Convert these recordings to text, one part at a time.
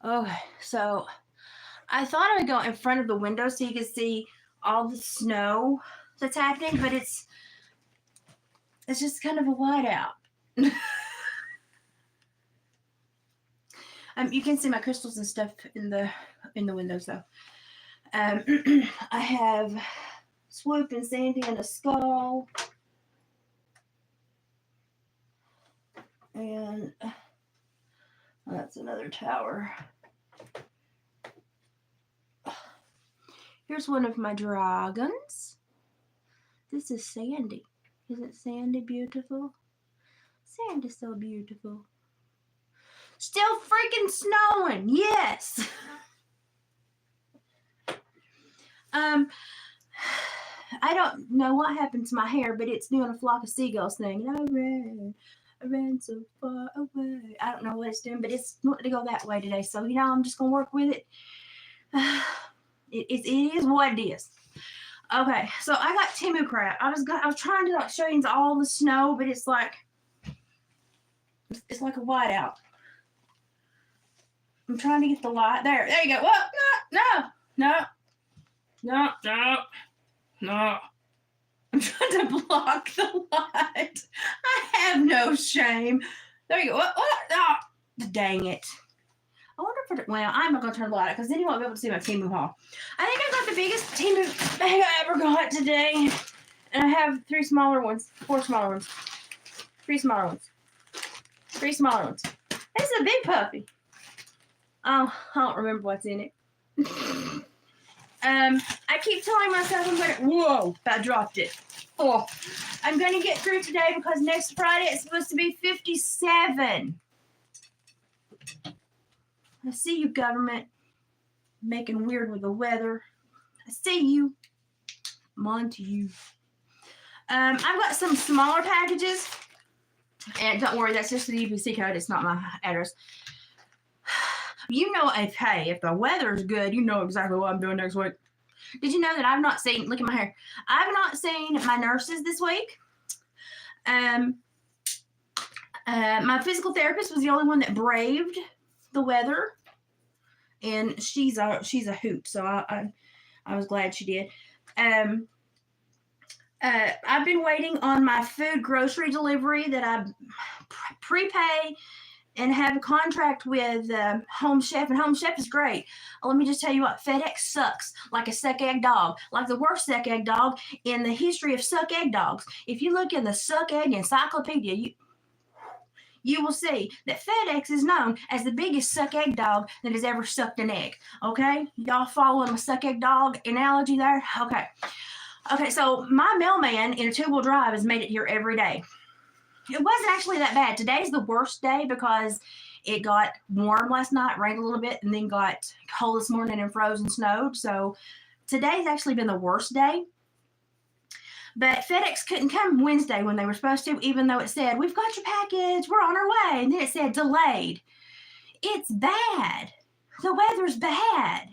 Okay, so I thought I would go in front of the window so you could see all the snow that's happening, but it's just kind of a whiteout. You can see my crystals and stuff in the windows though. I have Swoop and Sandy and a skull, and that's another tower. Here's one of my dragons. This is Sandy. Isn't Sandy beautiful? Sandy's so beautiful. Still freaking snowing. Yes. I don't know what happened to my hair, but it's doing a flock of seagulls thing. I ran so far away. I don't know what it's doing, but it's wanting to go that way today. So, I'm just going to work with it. It is what it is. Okay, so I got temu crap. I was trying to show you all the snow, but it's like a whiteout. I'm trying to get the light. There you go. Well, no. I'm trying to block the light. I have no shame. There you go. What? Oh, dang it. I wonder well, I'm not going to turn the light out because then you won't be able to see my Temu haul. I think I got the biggest Temu bag I ever got today. And I have 4 smaller ones. 3 smaller ones. This is a big puppy. Oh, I don't remember what's in it. I keep telling myself whoa, I dropped it. Oh, I'm going to get through today because next Friday it's supposed to be 57. I see you, government, making weird with the weather. I see you. I'm on to you. I've got some smaller packages. And don't worry, that's just the UPC code. It's not my address. If the weather's good, you know exactly what I'm doing next week. Did you know that I've not seen, look at my hair. I've not seen my nurses this week. My physical therapist was the only one that braved the weather. And she's a hoot. So I was glad she did. I've been waiting on my food grocery delivery that I prepay and have a contract with Home Chef, and Home Chef is great. Let me just tell you what, FedEx sucks like a suck egg dog, like the worst suck egg dog in the history of suck egg dogs. If you look in the suck egg encyclopedia, you will see that FedEx is known as the biggest suck egg dog that has ever sucked an egg. Okay? Y'all following my suck egg dog analogy there? Okay, so my mailman in a 2-wheel drive has made it here every day. It wasn't actually that bad. Today's the worst day because it got warm last night, rained a little bit, and then got cold this morning and frozen snowed. So today's actually been the worst day. But FedEx couldn't come Wednesday when they were supposed to, even though it said, we've got your package, we're on our way. And then it said delayed. It's bad. The weather's bad.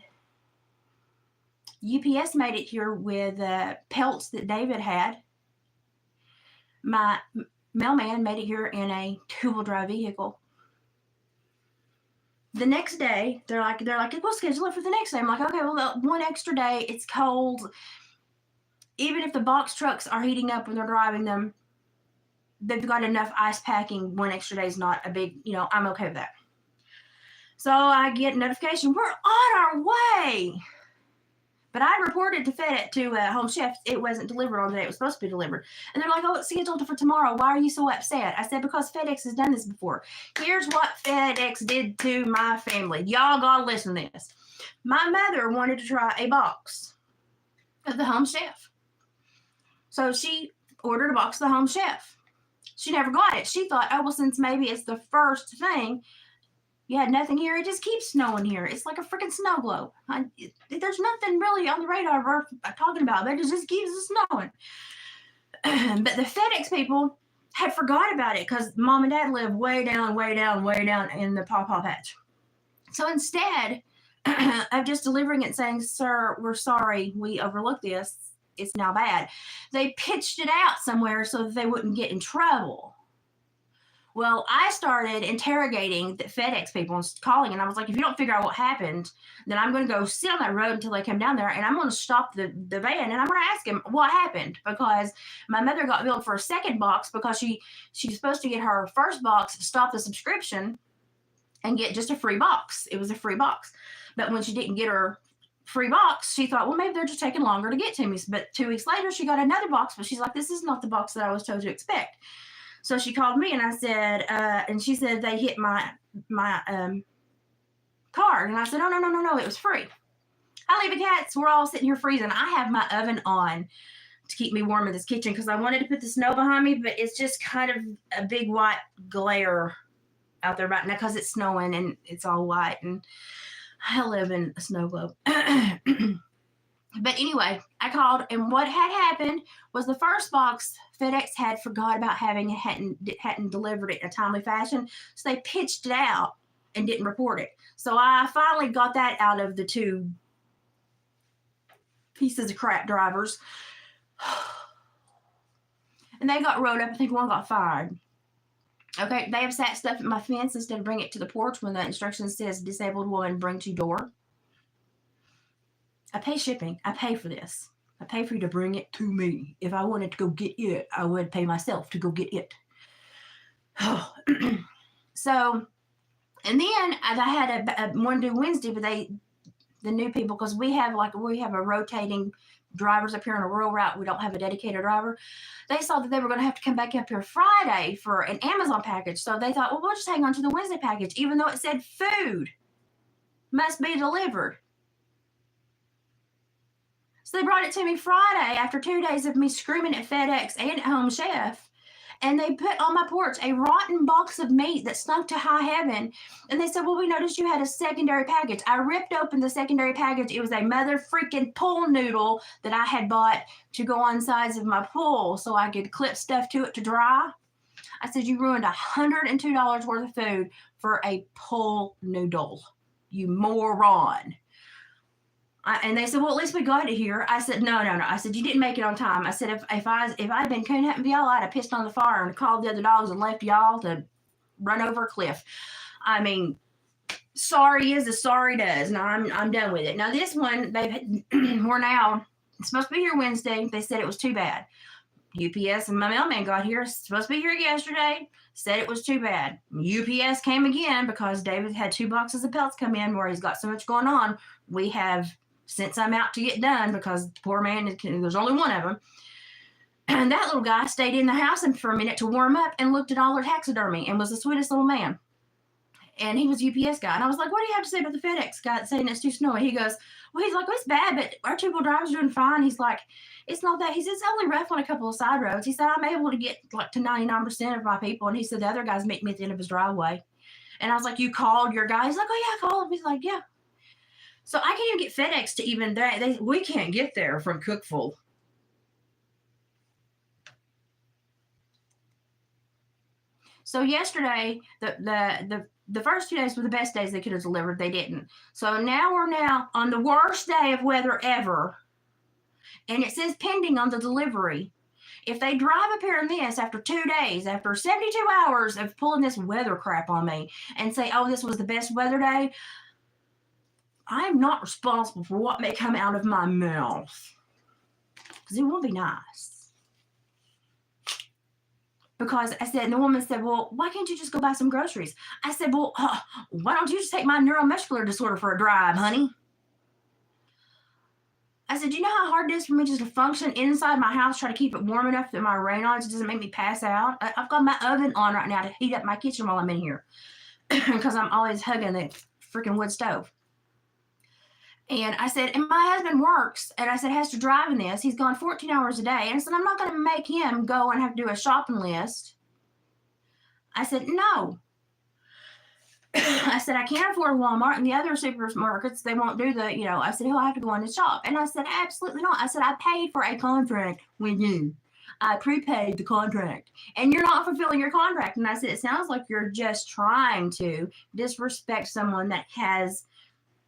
UPS made it here with pelts that David had. My mailman made it here in a 2-wheel drive vehicle. The next day, they're like, we'll schedule it for the next day. I'm like, okay, well, one extra day. It's cold. Even if the box trucks are heating up when they're driving them, they've got enough ice packing. One extra day is not a big, I'm okay with that. So I get a notification, we're on our way. But I reported to Home Chef it wasn't delivered on the day it was supposed to be delivered. And they're like, oh, it's scheduled for tomorrow. Why are you so upset? I said, because FedEx has done this before. Here's what FedEx did to my family. Y'all gotta listen to this. My mother wanted to try a box of the Home Chef. So she ordered a box of the Home Chef. She never got it. She thought, oh, well, since maybe it's the first thing, you had nothing here. It just keeps snowing here. It's like a freaking snow globe. There's nothing really on the radar we're talking about. It just keeps snowing. But the FedEx people had forgot about it because Mom and Dad live way down in the pawpaw patch. So instead of just delivering it and saying, sir, we're sorry, we overlooked this, it's now bad, they pitched it out somewhere so that they wouldn't get in trouble. Well, I started interrogating the FedEx people and calling, and I was like, if you don't figure out what happened, then I'm going to go sit on that road until they come down there, and I'm going to stop the van, and I'm going to ask him what happened, because my mother got billed for a second box because she's supposed to get her first box, stop the subscription, and get just a free box. It was a free box. But when she didn't get her free box, she thought, well, maybe they're just taking longer to get to me. But 2 weeks later, she got another box, but she's like, this is not the box that I was told to expect. So she called me, and I said, and she said they hit my card. And I said, no, it was free. Hi, Leavy Cats. We're all sitting here freezing. I have my oven on to keep me warm in this kitchen because I wanted to put the snow behind me, but it's just kind of a big white glare out there right now because it's snowing and it's all white, and I live in a snow globe. But anyway, I called, and what had happened was the first box FedEx had forgot about having it, hadn't delivered it in a timely fashion, so they pitched it out and didn't report it. So I finally got that out of the 2 pieces of crap drivers, and they got rolled up. I think one got fired. Okay, they have sat stuff at my fence instead of bring it to the porch when the instruction says disabled woman bring to door. I pay shipping. I pay for this. I pay for you to bring it to me. If I wanted to go get it, I would pay myself to go get it. So, and then I had one due Wednesday, but the new people, because we have a rotating drivers up here on a rural route. We don't have a dedicated driver. They saw that they were going to have to come back up here Friday for an Amazon package. So they thought, well, we'll just hang on to the Wednesday package, even though it said food must be delivered. So they brought it to me Friday after 2 days of me screaming at FedEx and at Home Chef. And they put on my porch a rotten box of meat that stunk to high heaven. And they said, well, we noticed you had a secondary package. I ripped open the secondary package. It was a mother freaking pool noodle that I had bought to go on sides of my pool so I could clip stuff to it to dry. I said, you ruined $102 worth of food for a pool noodle, you moron. And they said, well, at least we got it here. I said, no. I said, you didn't make it on time. I said, if I'd been coon hunting for y'all, I'd have pissed on the fire and called the other dogs and left y'all to run over a cliff. I mean, sorry is as sorry does. Now I'm done with it. Now this one, we're now supposed to be here Wednesday. They said it was too bad. UPS and my mailman got here, supposed to be here yesterday, said it was too bad. UPS came again because David had 2 boxes of pelts come in where he's got so much going on. We have sent some out to get done because the poor man, there's only one of them. And that little guy stayed in the house for a minute to warm up and looked at all their taxidermy and was the sweetest little man. And he was a UPS guy. And I was like, what do you have to say about the FedEx guy saying it's too snowy? He goes, well, he's like, well, it's bad, but our 2-wheel driver's doing fine. He's like, it's not that. He said, it's only rough on a couple of side roads. He said, I'm able to get like to 99% of my people. And he said, the other guys meet me at the end of his driveway. And I was like, you called your guy? He's like, oh, yeah, I called him. He's like, yeah. So I can't even get FedEx to even there. We can't get there from Cookeville. So yesterday, the first 2 days were the best days they could have delivered. They didn't. So now we're on the worst day of weather ever. And it says pending on the delivery. If they drive up here in this after 2 days, after 72 hours of pulling this weather crap on me and say, oh, this was the best weather day, I'm not responsible for what may come out of my mouth. Because it won't be nice. Because I said, and the woman said, well, why can't you just go buy some groceries? I said, well, why don't you just take my neuromuscular disorder for a drive, honey? I said, you know how hard it is for me just to function inside my house, try to keep it warm enough that my Reynolds doesn't make me pass out? I've got my oven on right now to heat up my kitchen while I'm in here because I'm always hugging the freaking wood stove. And I said, and my husband works, and I said, has to drive in this. He's gone 14 hours a day. And I said, I'm not going to make him go and have to do a shopping list. I said, no. I said, I can't afford Walmart and the other supermarkets. They won't do I said, he'll have to go in and shop. And I said, absolutely not. I said, I paid for a contract with you. I prepaid the contract. And you're not fulfilling your contract. And I said, it sounds like you're just trying to disrespect someone that has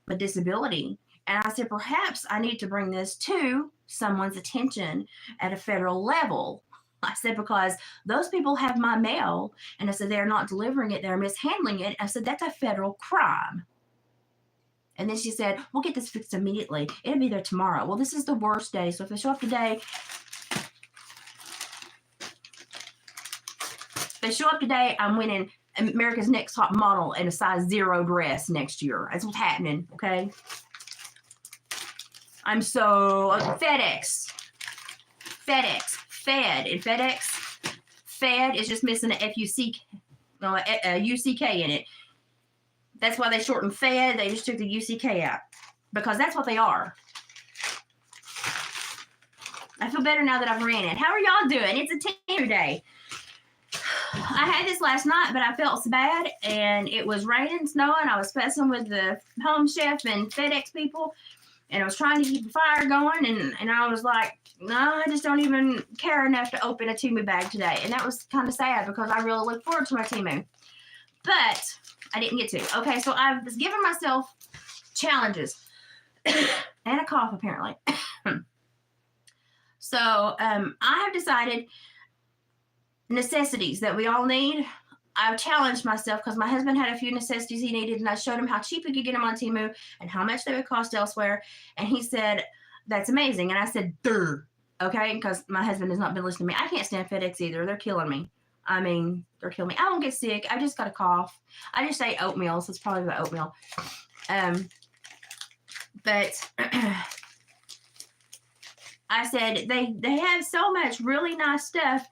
a disability. And I said, perhaps I need to bring this to someone's attention at a federal level. I said, because those people have my mail. And I said, they're not delivering it, they're mishandling it. I said, that's a federal crime. And then she said, we'll get this fixed immediately. It'll be there tomorrow. Well, this is the worst day. So if they show up today, I'm winning America's Next Top Model in a size 0 dress next year. That's what's happening, okay? I'm so... FedEx. Fed. In FedEx, Fed is just missing a UCK in it. That's why they shortened Fed. They just took the UCK out because that's what they are. I feel better now that I've ran it. How are y'all doing? It's a temu day. I had this last night, but I felt so bad, and it was raining, snowing. I was fussing with the Home Chef and FedEx people, and I was trying to keep the fire going, and I was like, no, I just don't even care enough to open a Temu bag today. And that was kind of sad because I really look forward to my Temu. But I didn't get to. Okay, so I was giving myself challenges. And a cough, apparently. So I have decided necessities that we all need. I've challenged myself because my husband had a few necessities he needed, and I showed him how cheap we could get them on Temu and how much they would cost elsewhere. And he said, that's amazing. And I said, durr. Okay, because my husband has not been listening to me. I can't stand FedEx either. They're killing me. I mean, they're killing me. I don't get sick. I just got a cough. I just ate oatmeal, so it's probably the oatmeal. But I said, they have so much really nice stuff.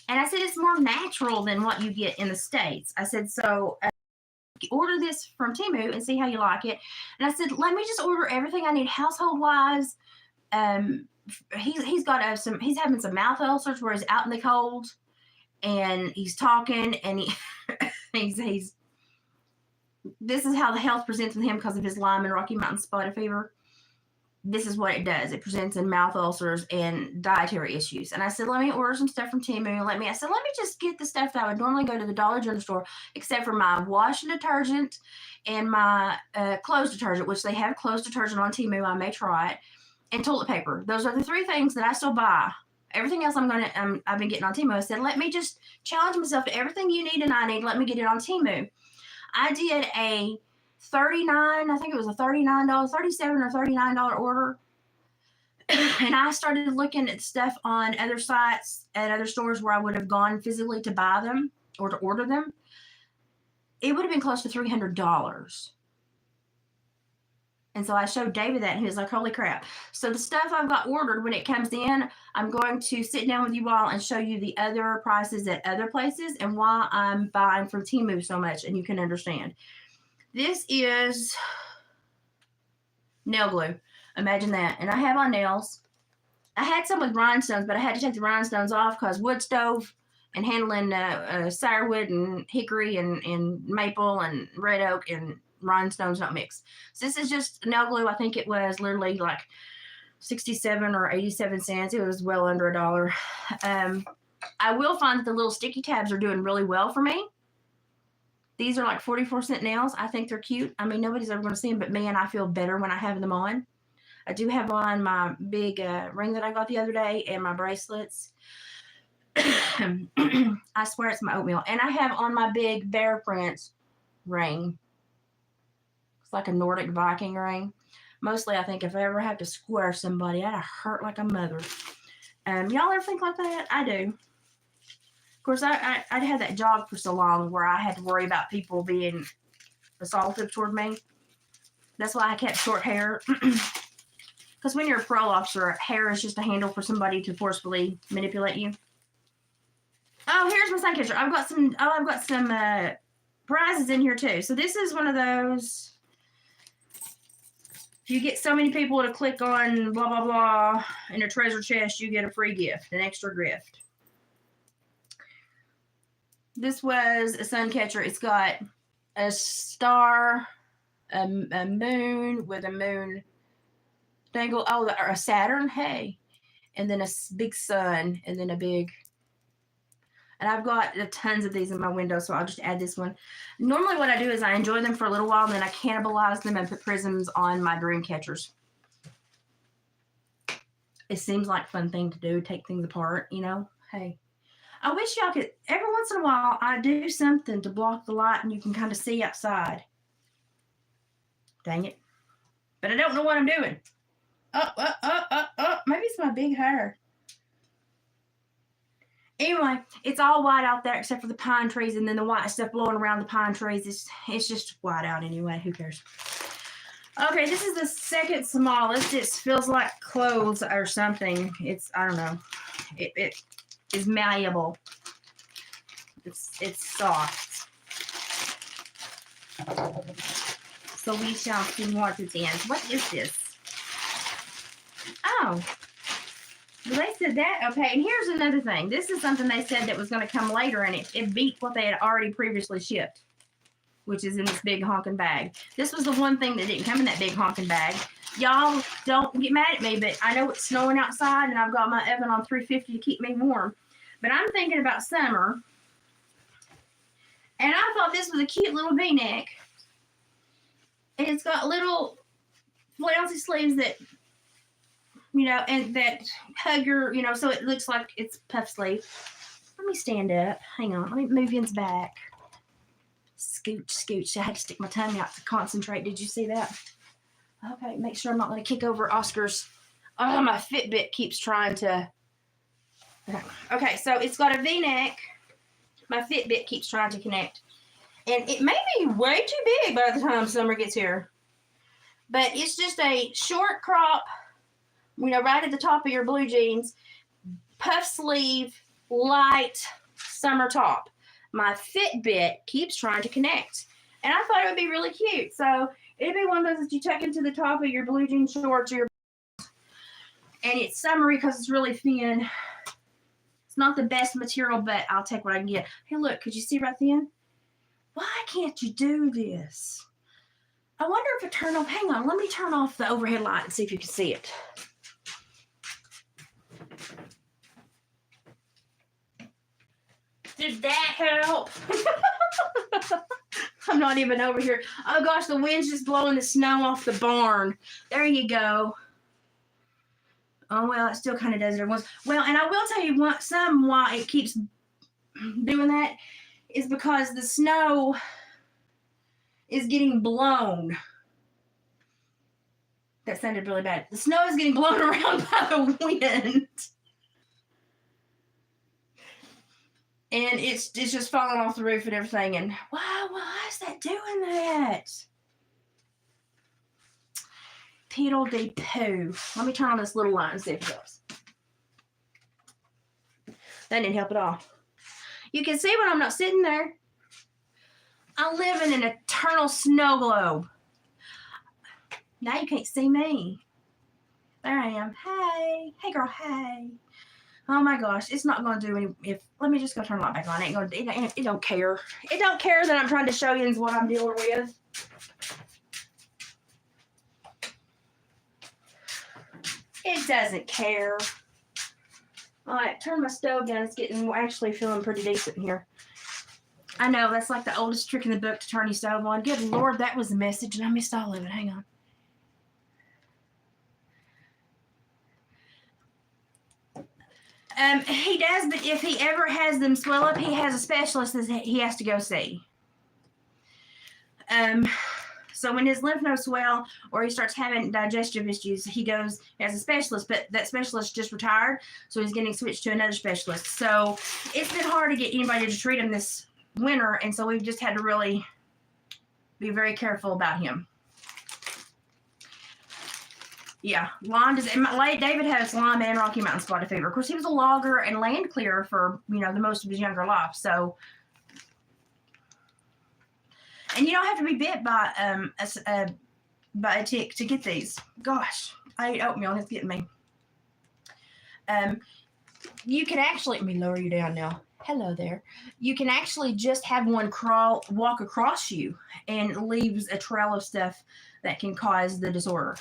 And I said, it's more natural than what you get in the States. I said, so order this from Temu and see how you like it. And I said, let me just order everything I need household-wise. He's got he's having some mouth ulcers where he's out in the cold and he's talking and he's this is how the health presents in him because of his Lyme and Rocky Mountain spotted fever. This is what it does. It presents in mouth ulcers and dietary issues. And I said, let me order some stuff from Temu. I said, let me just get the stuff that I would normally go to the Dollar General store, except for my wash and detergent and my clothes detergent, which they have clothes detergent on Temu. I may try it. And toilet paper. Those are the 3 things that I still buy. Everything else I've been getting on Temu. I said, let me just challenge myself to everything you need and I need. Let me get it on Temu. I did a $39, I think it was a $39, $37 or $39 order. And I started looking at stuff on other sites at other stores where I would have gone physically to buy them or to order them. It would have been close to $300. And so I showed David that, and he was like, holy crap. So the stuff I've got ordered, when it comes in, I'm going to sit down with you all and show you the other prices at other places and why I'm buying from Temu so much, and you can understand. This is nail glue. Imagine that. And I have on nails. I had some with rhinestones, but I had to take the rhinestones off because wood stove and handling sourwood and hickory and maple and red oak and rhinestones don't mix. So this is just nail glue. I think it was literally like 67 or 87 cents. It was well under $1. I will find that the little sticky tabs are doing really well for me. These are like 44-cent nails. I think they're cute. I mean, nobody's ever going to see them but me, and I feel better when I have them on. I do have on my big ring that I got the other day and my bracelets. I swear it's my oatmeal. And I have on my big bear print ring. It's like a Nordic Viking ring. Mostly, I think if I ever have to square somebody, I'd hurt like a mother. Y'all ever think like that? I do. Of course, I'd had that job for so long where I had to worry about people being assaultive toward me. That's why I kept short hair. Because when you're a parole officer, hair is just a handle for somebody to forcefully manipulate you. Oh, here's my sun catcher. I've got some prizes in here too. So this is one of those. If you get so many people to click on blah, blah, blah in a treasure chest, you get a free gift, an extra gift. This was a sun catcher. It's got a star, a moon with a moon dangle. Oh, or a Saturn. Hey. And then a big sun and then a big. And I've got tons of these in my window, so I'll just add this one. Normally what I do is I enjoy them for a little while, and then I cannibalize them and put prisms on my dream catchers. It seems like a fun thing to do, take things apart, you know? Hey. I wish y'all could, every once in a while, I do something to block the light and you can kind of see outside. Dang it. But I don't know what I'm doing. Maybe it's my big hair. Anyway, it's all white out there except for the pine trees, and then the white stuff blowing around the pine trees. It's just white out anyway. Who cares? Okay, this is the second smallest. It feels like clothes or something. It's, I don't know. It is malleable. It's soft. So we shall see what it is. What is this? Oh. Well, they said that. Okay, and here's another thing. This is something they said that was going to come later, and it beat what they had already previously shipped, which is in this big honking bag. This was the one thing that didn't come in that big honking bag. Y'all don't get mad at me, but I know it's snowing outside, and I've got my oven on 350 to keep me warm. But I'm thinking about summer, and I thought this was a cute little V-neck. And it's got little flouncy sleeves that, you know, and that hug your, you know, so it looks like it's puff sleeve. Let me stand up. Hang on. Let me move Ian's back. Scooch, scooch. I had to stick my tongue out to concentrate. Did you see that? Okay, make sure I'm not going to kick over Oscar's. Oh, my Fitbit keeps trying to. Okay, so it's got a V-neck. My Fitbit keeps trying to connect. And it may be way too big by the time summer gets here. But it's just a short crop, you know, right at the top of your blue jeans, puff sleeve, light summer top. My Fitbit keeps trying to connect. And I thought it would be really cute. So it'd be one of those that you tuck into the top of your blue jean shorts. And it's summery because it's really thin. It's not the best material, but I'll take what I can get. Hey, look, could you see right then? Why can't you do this? I wonder if it turned off. Hang on, let me turn off the overhead light and see if you can see it. Did that help? I'm not even over here. Oh gosh, the wind's just blowing the snow off the barn. There you go. Oh well, it still kind of does it every once. Well, and I will tell you why it keeps doing that is because the snow is getting blown. That sounded really bad. The snow is getting blown around by the wind. And it's just falling off the roof and everything. And why is that doing that? Peedle de poo. Let me turn on this little light and see if it goes. That didn't help at all. You can see when I'm not sitting there. I live in an eternal snow globe. Now you can't see me. There I am. Hey. Hey, girl. Hey. Oh, my gosh. It's not going to do any... Let me just go turn the light back on. It don't care. It don't care that I'm trying to show you what I'm dealing with. It doesn't care. All right, turn my stove down. It's actually feeling pretty decent in here. I know, that's like the oldest trick in the book to turn your stove on. Good Lord, that was a message, and I missed all of it. Hang on. He does, but if he ever has them swell up, he has a specialist that he has to go see. So when his lymph nodes swell or he starts having digestive issues, he goes as a specialist, but that specialist just retired, so he's getting switched to another specialist. So it's been hard to get anybody to treat him this winter, and so we've just had to really be very careful about him. Yeah, David has Lyme and Rocky Mountain spotted fever. Of course, he was a logger and land clearer for, the most of his younger life, so... And you don't have to be bit by a tick to get these. Gosh, I ate oatmeal and it's getting me. You can actually, let me lower you down now. Hello there. You can actually just have one walk across you and leaves a trail of stuff that can cause the disorder.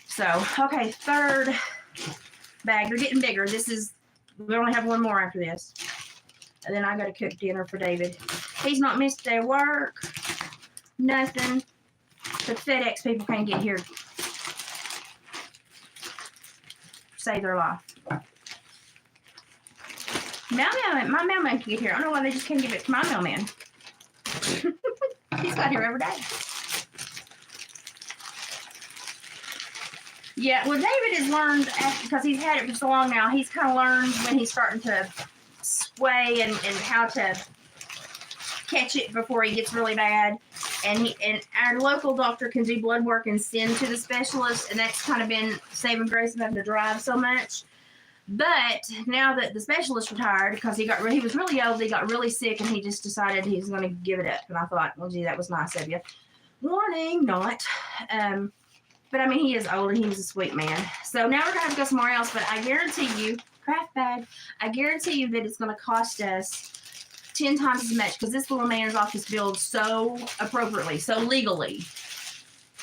So, okay, third bag. They're getting bigger. We only have one more after this. And then I got to cook dinner for David. He's not missed their work. Nothing. The FedEx people can't get here. Save their life. My mailman can get here. I don't know why they just can't give it to my mailman. He's got here every day. Yeah, well, David has learned, because he's had it for so long now, he's kind of learned when he's starting to sway and how to catch it before he gets really bad. And our local doctor can do blood work and send to the specialist, and that's kind of been saving grace of having to drive so much. But now that the specialist retired, because he was really old, he got really sick, and he just decided he was going to give it up. And I thought, well, gee, that was nice of you. Warning, not. But I mean, he is old and he was a sweet man. So now we're going to have to go somewhere else. But I guarantee you, craft bag, I guarantee you that it's going to cost us 10 times as much, because this little man's office billed so appropriately, so legally.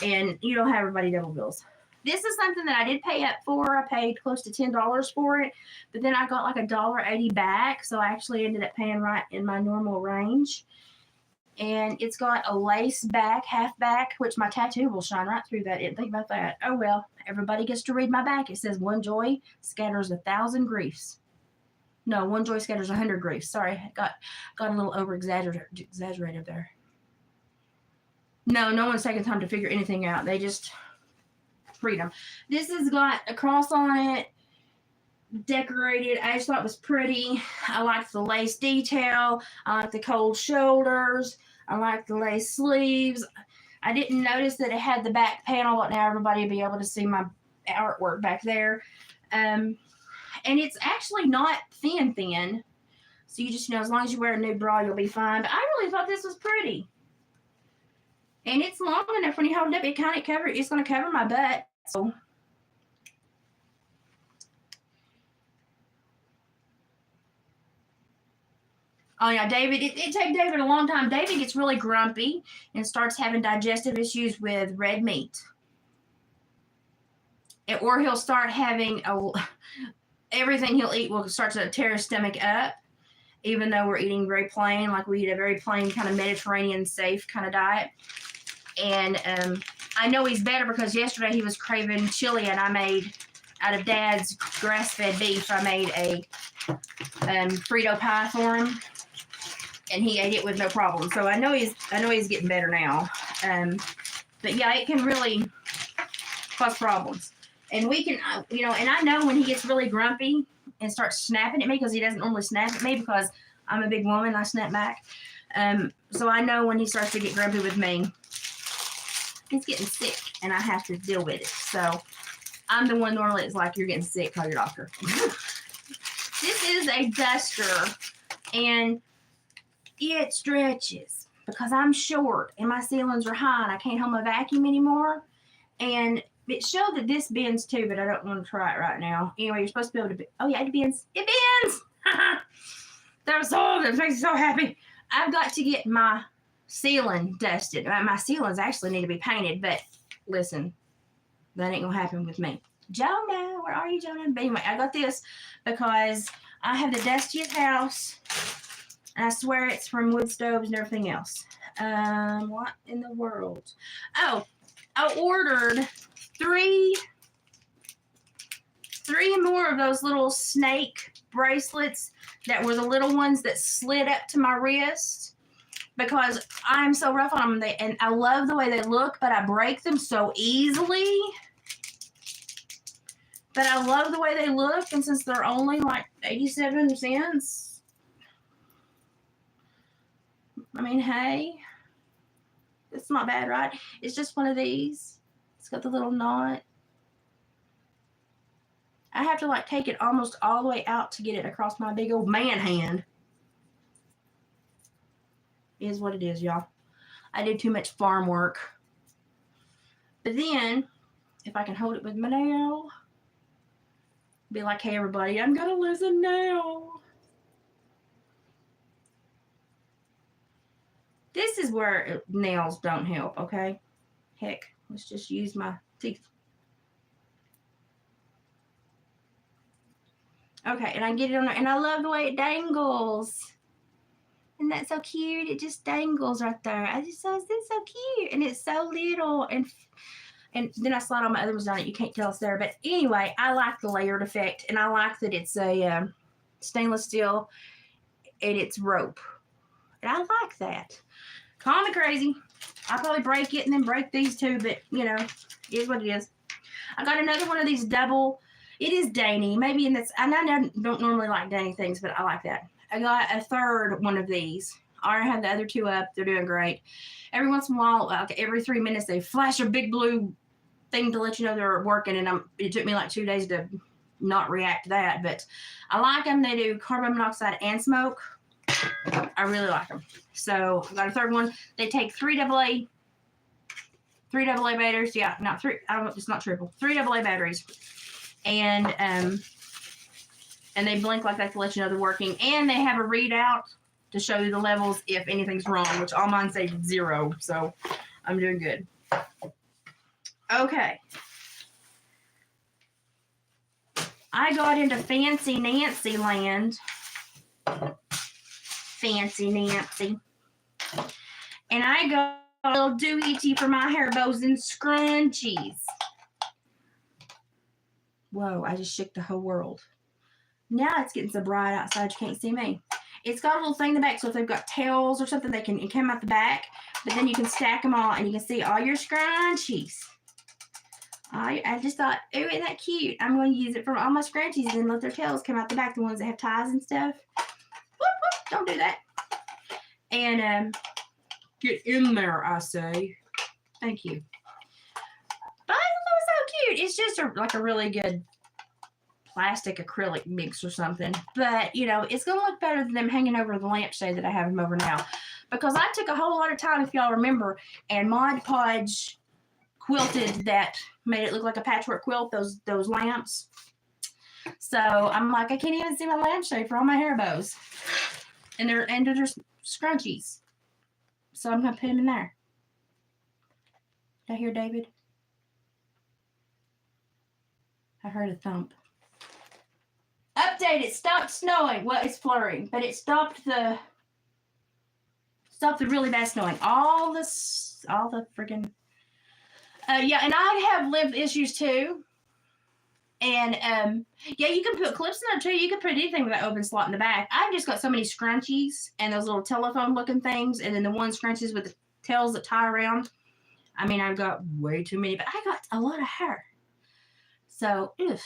And you don't have everybody double bills. This is something that I did pay up for. I paid close to $10 for it, but then I got like $1.80 back, so I actually ended up paying right in my normal range. And it's got a lace back, half back, which my tattoo will shine right through that. Didn't think about that. Oh well, everybody gets to read my back. It says, "One joy scatters 1,000 griefs." No, one joy scatters 100 griefs. Sorry, got a little over exaggerated there. No one's taking time to figure anything out. They just read them. This has got a cross on it, decorated. I just thought it was pretty. I like the lace detail. I like the cold shoulders. I like the lace sleeves. I didn't notice that it had the back panel, but now everybody will be able to see my artwork back there. And it's actually not thin. So you just, as long as you wear a new bra, you'll be fine. But I really thought this was pretty. And it's long enough when you hold it up, it's going to cover my butt. So oh yeah, David, it took David a long time. David gets really grumpy and starts having digestive issues with red meat. Or he'll start having everything he'll eat will start to tear his stomach up, even though we're eating very plain, like we eat a very plain kind of Mediterranean safe kind of diet. And I know he's better because yesterday he was craving chili, and I made, out of Dad's grass-fed beef, I made a Frito pie for him, and he ate it with no problem. So I know he's getting better now. But yeah, it can really cause problems. And we can, and I know when he gets really grumpy and starts snapping at me, because he doesn't normally snap at me because I'm a big woman, I snap back. So I know when he starts to get grumpy with me, he's getting sick, and I have to deal with it. So I'm the one normally that's like, you're getting sick, call your doctor. This is a duster, and it stretches because I'm short and my ceilings are high and I can't hold my vacuum anymore. And it showed that this bends too, but I don't want to try it right now. Anyway, you're supposed to be able to, oh yeah, it bends. It bends! That makes me so happy. I've got to get my ceiling dusted. My ceilings actually need to be painted, but listen, that ain't gonna happen with me. Jonah, where are you, Jonah? But anyway, I got this because I have the dustiest house, and I swear it's from wood stoves and everything else. What in the world? Oh, I ordered three more of those little snake bracelets that were the little ones that slid up to my wrist, because I'm so rough on them, and I love the way they look, but I break them so easily. But I love the way they look, and since they're only like 87 cents, I mean, hey, it's not bad, right? It's just one of these. It's got the little knot. I have to like take it almost all the way out to get it across my big old man hand. It is what it is, y'all. I did too much farm work. But then, if I can hold it with my nail, be like, hey, everybody, I'm going to listen now. This is where nails don't help, okay? Heck, let's just use my teeth. Okay, and I get it on there, and I love the way it dangles. Isn't that so cute? It just dangles right there. I just thought it's so cute, and it's so little, and then I slide all my other ones on it. You can't tell it's there, but anyway, I like the layered effect, and I like that it's a stainless steel, and it's rope. And I like that. Call me crazy. I'll probably break it and then break these too, but you know, it is what it is. I got another one of these double. It is dainty. Maybe in this, and I don't normally like dainty things, but I like that. I got a third one of these. I already have the other two up. They're doing great. Every once in a while, like every 3 minutes, they flash a big blue thing to let you know they're working, and it took me like 2 days to not react to that, but I like them. They do carbon monoxide and smoke. I really like them. So I got a third one. They take 3 AA batteries. Yeah, not 3. It's not triple. 3 AA batteries, and they blink like that to let you know they're working. And they have a readout to show you the levels if anything's wrong, which all mine say 0. So I'm doing good. Okay. I got into Fancy Nancy land. Fancy Nancy. And I got a little doohickey for my hair bows and scrunchies. Whoa, I just shook the whole world. Now it's getting so bright outside you can't see me. It's got a little thing in the back, so if they've got tails or something, it can come out the back. But then you can stack them all, and you can see all your scrunchies. I just thought, oh, isn't that cute? I'm going to use it for all my scrunchies and let their tails come out the back, the ones that have ties and stuff. Whoop, whoop, don't do that. And get in there, I say. Thank you. But I thought it was so cute. It's just like a really good plastic acrylic mix or something. But, you know, it's going to look better than them hanging over the lampshade that I have them over now. Because I took a whole lot of time, if y'all remember, and Mod Podge quilted that, made it look like a patchwork quilt, those lamps. So I'm like, I can't even see my lampshade for all my hair bows. And they're just scrunchies. So I'm going to put them in there. Did I hear David? I heard a thump. Update, it stopped snowing. Well, it's flurrying, but it stopped the really bad snowing. All the freaking yeah, and I have lip issues too. And yeah, you can put clips in there too. You can put anything with that open slot in the back. I've just got so many scrunchies and those little telephone looking things, and then the one scrunchies with the tails that tie around. I mean, I've got way too many, but I got a lot of hair. So, if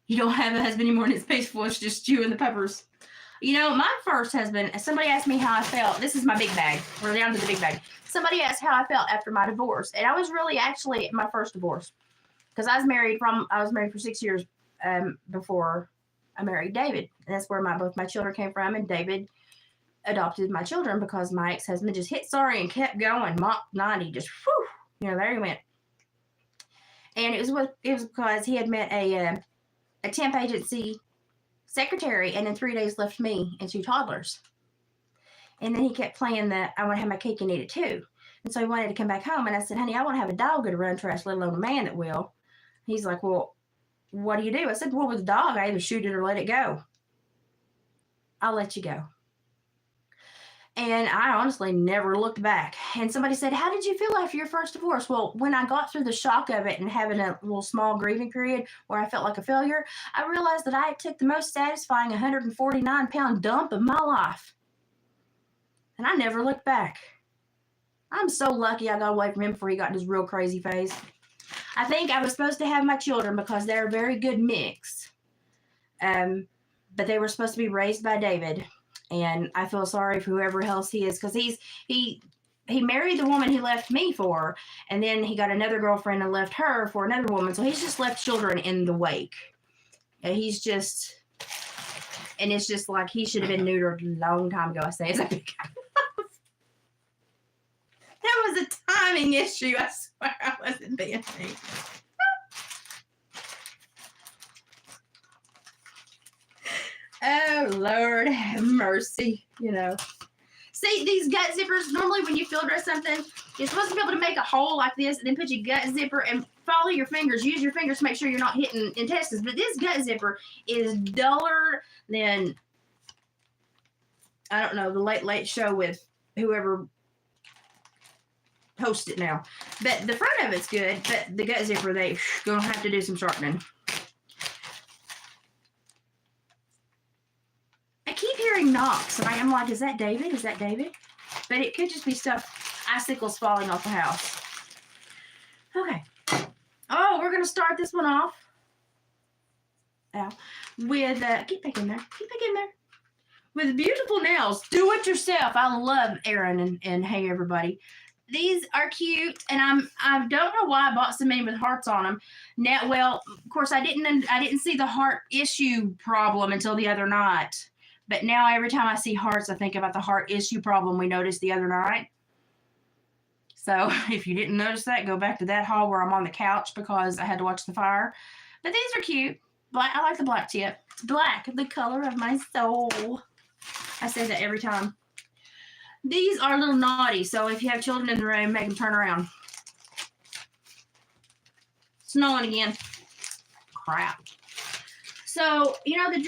you don't have a husband anymore and it's peaceful, it's just you and the puppers. You know, my first husband, somebody asked me how I felt. This is my big bag. We're down to the big bag. Somebody asked how I felt after my divorce. And I was really actually my first divorce. Because I was married for 6 years before I married David. And that's where both my children came from. And David adopted my children because my ex-husband just hit sorry and kept going. Mach 90, just whew, you know, there he went. And it was because he had met a temp agency secretary, and in 3 days left me and 2 toddlers. And then he kept playing I want to have my cake and eat it too. And so he wanted to come back home, and I said, honey, I want to have a dog to run trash, let alone a man that will. He's like, well, what do you do? I said, well, with a dog, I either shoot it or let it go. I'll let you go. And I honestly never looked back. And somebody said, how did you feel after your first divorce? Well, when I got through the shock of it and having a little small grieving period where I felt like a failure, I realized that I took the most satisfying 149-pound dump of my life. And I never looked back. I'm so lucky I got away from him before he got in his real crazy phase. I think I was supposed to have my children because they're a very good mix. But they were supposed to be raised by David. And I feel sorry for whoever else he is, because he married the woman he left me for, and then he got another girlfriend and left her for another woman. So he's just left children in the wake. And it's just like he should have been neutered a long time ago. I say it's a big That was a timing issue. I swear I wasn't being me. Oh, Lord have mercy, you know. See, these gut zippers, normally when you filter something, you're supposed to be able to make a hole like this and then put your gut zipper and follow your fingers. Use your fingers to make sure you're not hitting intestines. But this gut zipper is duller than, I don't know, the Late Late Show with whoever hosts it now. But the front of it's good, but the gut zipper, they going to have to do some sharpening. hearing knocks, and I'm like, is that David? Is that David? But it could just be stuff, icicles falling off the house. Okay. Oh, we're going to start this one off with, get back in there. Get back in there. With beautiful nails. Do it yourself. I love Aaron and hey, everybody. These are cute, and I don't know why I bought so many with hearts on them. Now, well, of course, I didn't see the heart issue problem until the other night. But now every time I see hearts, I think about the heart issue problem we noticed the other night. So if you didn't notice that, go back to that haul where I'm on the couch because I had to watch the fire. But these are cute. Black. I like the black tip. It's black, the color of my soul. I say that every time. These are a little naughty, so if you have children in the room, make them turn around. Snowing again. Crap. So, you know the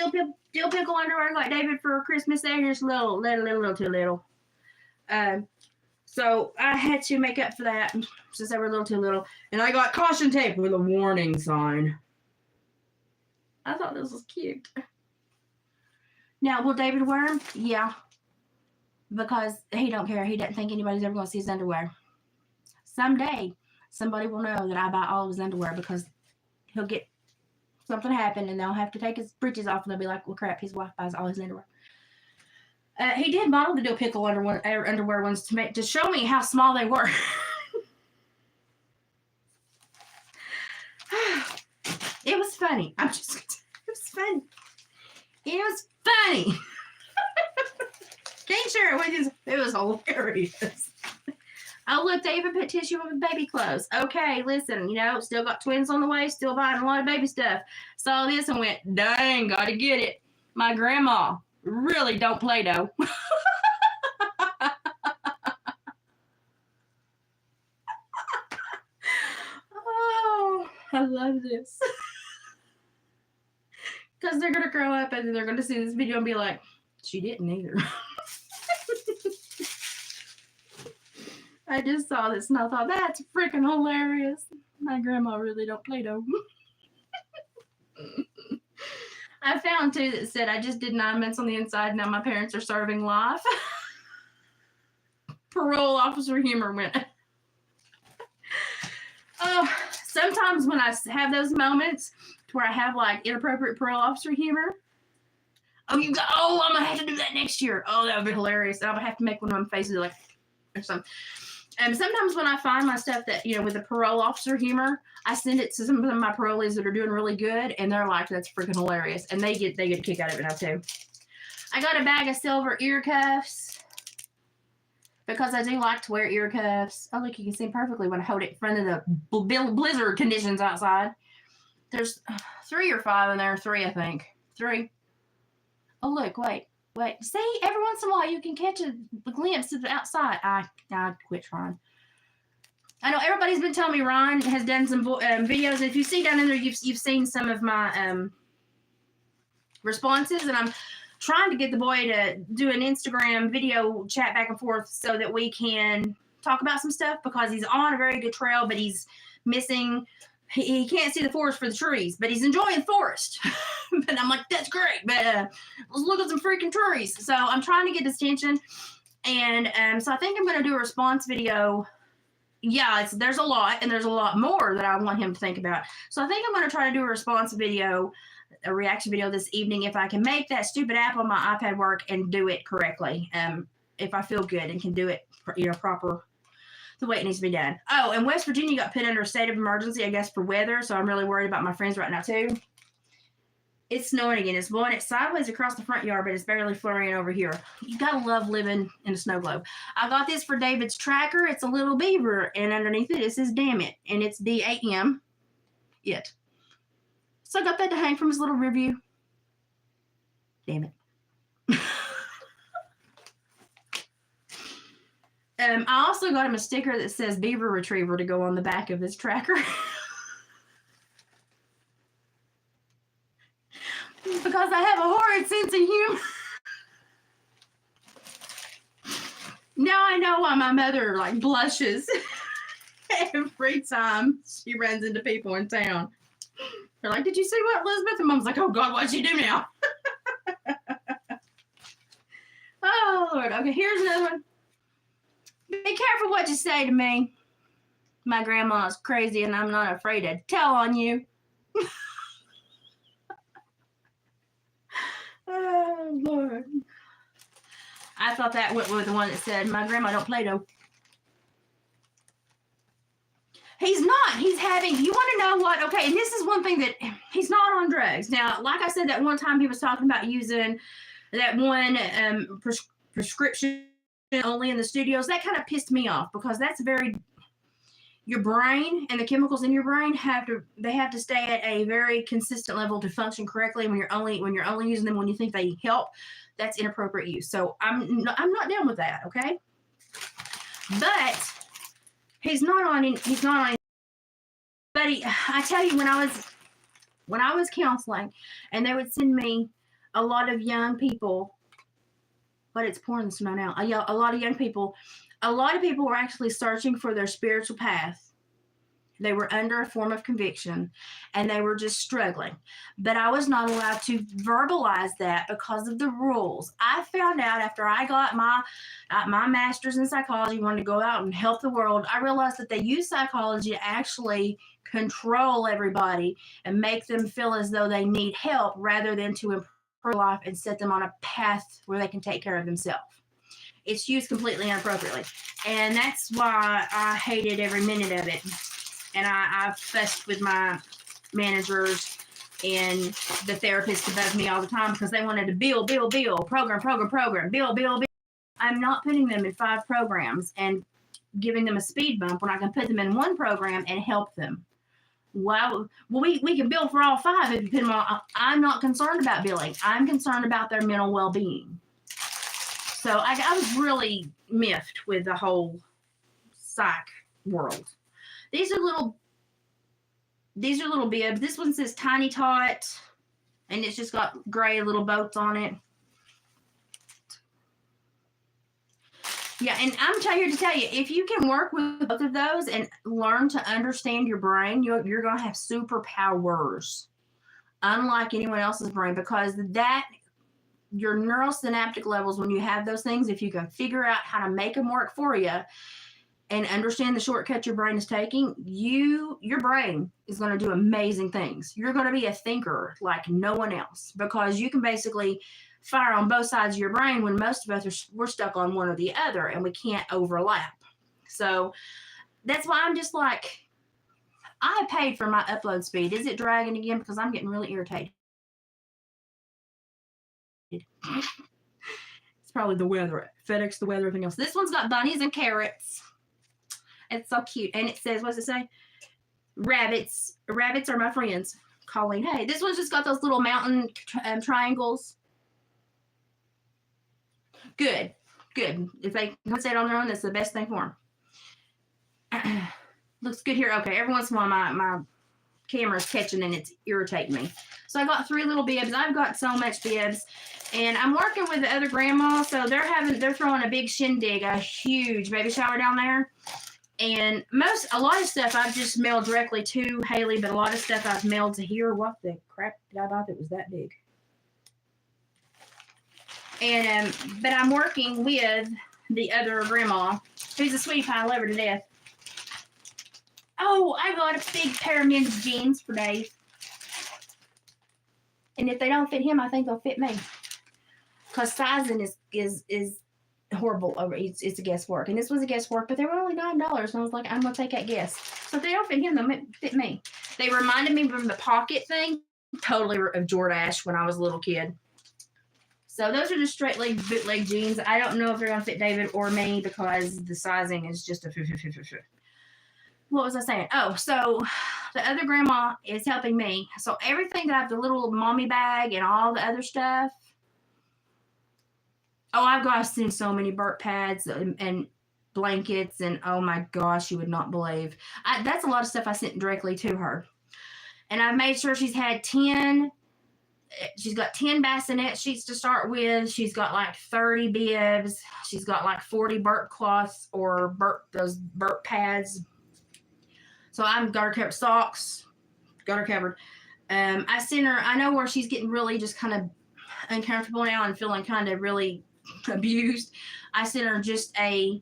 dill pickle underwear I got David for Christmas? They're just little too little. So I had to make up for that since they were a little too little. And I got caution tape with a warning sign. I thought this was cute. Now, will David wear them? Yeah. Because he don't care. He doesn't think anybody's ever going to see his underwear. Someday, somebody will know that I buy all of his underwear because he'll get something happen and they'll have to take his breeches off and they'll be like, well, crap, his wife buys all his underwear. He did model the dill pickle underwear ones to show me how small they were. It was funny. It was funny. It was funny. Can't share it with you. It was hilarious. Oh, look, they even put tissue on the baby clothes. Okay, listen, still got twins on the way, still buying a lot of baby stuff. Saw this and went, dang, gotta get it. My grandma really don't play doh. Oh, I love this. Because they're going to grow up and they're going to see this video and be like, she didn't either. I just saw this and I thought, that's freaking hilarious. My grandma really don't play doh. I found two that said, I just did 9 months on the inside. Now my parents are serving life. Parole officer humor went. Oh, sometimes when I have those moments where I have like inappropriate parole officer humor, I'm going to have to do that next year. Oh, that would be hilarious. I'm going to have to make one of them faces like, or something. And sometimes when I find my stuff that, with the parole officer humor, I send it to some of my parolees that are doing really good, and they're like, that's freaking hilarious. And they get a kick out of it now, too. I got a bag of silver ear cuffs because I do like to wear ear cuffs. Oh, look, you can see perfectly when I hold it in front of the blizzard conditions outside. There's 3 or 5 in there. 3, I think. 3. Oh, look, wait. See, every once in a while you can catch a glimpse of the outside. I quit trying. I know everybody's been telling me Ron has done some videos. If you see down in there, you've seen some of my responses, and I'm trying to get the boy to do an Instagram video chat back and forth so that we can talk about some stuff because he's on a very good trail, but he's missing. He can't see the forest for the trees, but he's enjoying the forest. But I'm like, that's great, but let's look at some freaking trees. So I'm trying to get his attention, and so I think I'm going to do a response video. Yeah, there's a lot, and there's a lot more that I want him to think about. So I think I'm going to try to do a response video, a reaction video this evening if I can make that stupid app on my iPad work and do it correctly. If I feel good and can do it, proper. The way it needs to be done. Oh, and West Virginia got put under a state of emergency, I guess, for weather. So I'm really worried about my friends right now, too. It's snowing again. It's blowing it sideways across the front yard, but it's barely flurrying over here. You got to love living in a snow globe. I got this for David's tracker. It's a little beaver, and underneath it says, damn it. And it's DAM. It. So I got that to hang from his little rear view. Damn it. I also got him a sticker that says Beaver Retriever to go on the back of his tracker. Because I have a horrid sense of humor. Now I know why my mother blushes every time she runs into people in town. They're like, did you see what Elizabeth? And Mom's like, oh God, what'd she do now? Oh, Lord. Okay, here's another one. Be careful what you say to me. My grandma's crazy and I'm not afraid to tell on you. Oh, Lord. I thought that went with the one that said, my grandma don't play doh. He's not. He's having, you want to know what? Okay, and this is one thing that he's not on drugs. Now, like I said, that one time he was talking about using that one prescription only in the studios. That kind of pissed me off because that's very, your brain and the chemicals in your brain have to stay at a very consistent level to function correctly. When you're only using them when you think they help, that's inappropriate use. So I'm not down with that. Okay, but he's not on. But I tell you, when I was counseling, and they would send me a lot of young people, but it's pouring the snow now. A lot of young people. A lot of people were actually searching for their spiritual path. They were under a form of conviction and they were just struggling. But I was not allowed to verbalize that because of the rules. I found out after I got my master's in psychology, wanted to go out and help the world. I realized that they use psychology to actually control everybody and make them feel as though they need help rather than to improve life and set them on a path where they can take care of themselves. It's used completely inappropriately. And that's why I hated every minute of it. And I fussed with my managers and the therapists above me all the time because they wanted to bill, program, bill. I'm not putting them in 5 programs and giving them a speed bump when I can put them in one program and help them. Well, we can bill for all 5 if you put them on. I'm not concerned about billing. I'm concerned about their mental well-being. So I was really miffed with the whole psych world. These are little bibs. This one says Tiny Tot, and it's just got gray little boats on it. Yeah, and I'm here to tell you, if you can work with both of those and learn to understand your brain, you're going to have superpowers, unlike anyone else's brain, because your neurosynaptic levels, when you have those things, if you can figure out how to make them work for you, and understand the shortcut your brain is taking, your brain is going to do amazing things. You're going to be a thinker like no one else because you can basically fire on both sides of your brain when most of us we're stuck on one or the other and we can't overlap. So that's why I'm just like, I paid for my upload speed. Is it dragging again? Because I'm getting really irritated. It's probably the weather. FedEx, the weather, everything else. This one's got bunnies and carrots. It's so cute. And it says, what's it say? Rabbits. Rabbits are my friends. Colleen. Hey, this one's just got those little mountain triangles. Good. If they can set it on their own, that's the best thing for them. Looks good here. Okay, every once in a while my camera's catching and it's irritating me. So I got 3 little bibs. I've got so much bibs. And I'm working with the other grandma, so they're throwing a big shindig, a huge baby shower down there. And a lot of stuff I've just mailed directly to Haley, but a lot of stuff I've mailed to here. What the crap did I buy that was that big? And but I'm working with the other grandma, who's a sweetie pie. I love her to death. Oh, I got a big pair of men's jeans for Dave. And if they don't fit him, I think they'll fit me. Because sizing is horrible. It's a guesswork. And this was a guesswork, but they were only $9. And I was like, I'm going to take that guess. So if they don't fit him, they'll fit me. They reminded me from the pocket thing, totally of Jordache when I was a little kid. So those are just straight leg bootleg jeans. I don't know if they're going to fit David or me because the sizing is just a What was I saying? Oh, so the other grandma is helping me. So everything that I have, the little mommy bag and all the other stuff. Oh, I've seen so many burp pads and blankets, and oh my gosh, you would not believe. That's a lot of stuff I sent directly to her. And I made sure she's got 10 bassinet sheets to start with. She's got like 30 bibs. She's got like 40 burp cloths or those burp pads. So I've got her covered. Socks, got her covered. I sent her, I know where she's getting really just kind of uncomfortable now and feeling kind of really abused, I sent her just a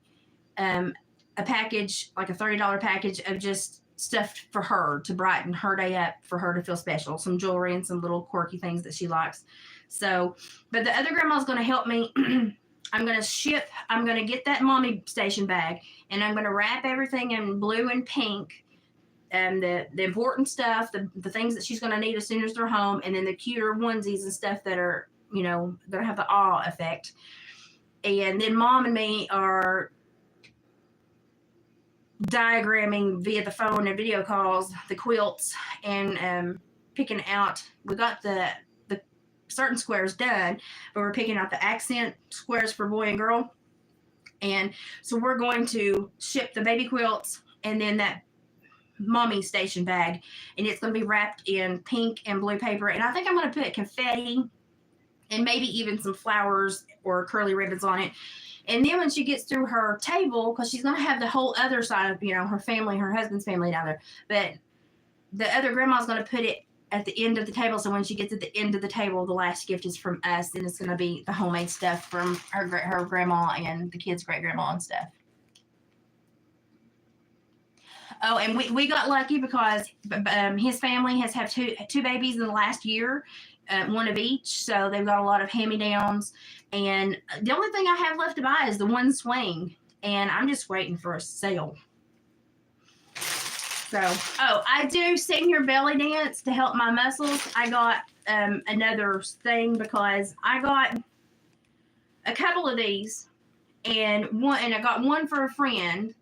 package, like a $30 package of just stuff for her to brighten her day up, for her to feel special, some jewelry and some little quirky things that she likes. So, but the other grandma's going to help me. I'm going to get that mommy station bag, and I'm going to wrap everything in blue and pink, and the important stuff, the things that she's going to need as soon as they're home, and then the cuter onesies and stuff that are, that have the awe effect. And then Mom and me are diagramming via the phone and video calls the quilts, and picking out. We got the certain squares done, but we're picking out the accent squares for boy and girl. And so we're going to ship the baby quilts and then that mommy station bag, and it's going to be wrapped in pink and blue paper. And I think I'm going to put confetti and maybe even some flowers or curly ribbons on it. And then when she gets through her table, because she's going to have the whole other side of, her family, her husband's family down there, but the other grandma's going to put it at the end of the table. So when she gets at the end of the table, the last gift is from us, and it's going to be the homemade stuff from her grandma and the kids' great grandma and stuff. Oh, and we got lucky because his family has had two babies in the last year, one of each. So they've got a lot of hand-me-downs. And the only thing I have left to buy is the one swing. And I'm just waiting for a sale. So, I do senior belly dance to help my muscles. I got another thing because I got a couple of these. And I got one for a friend.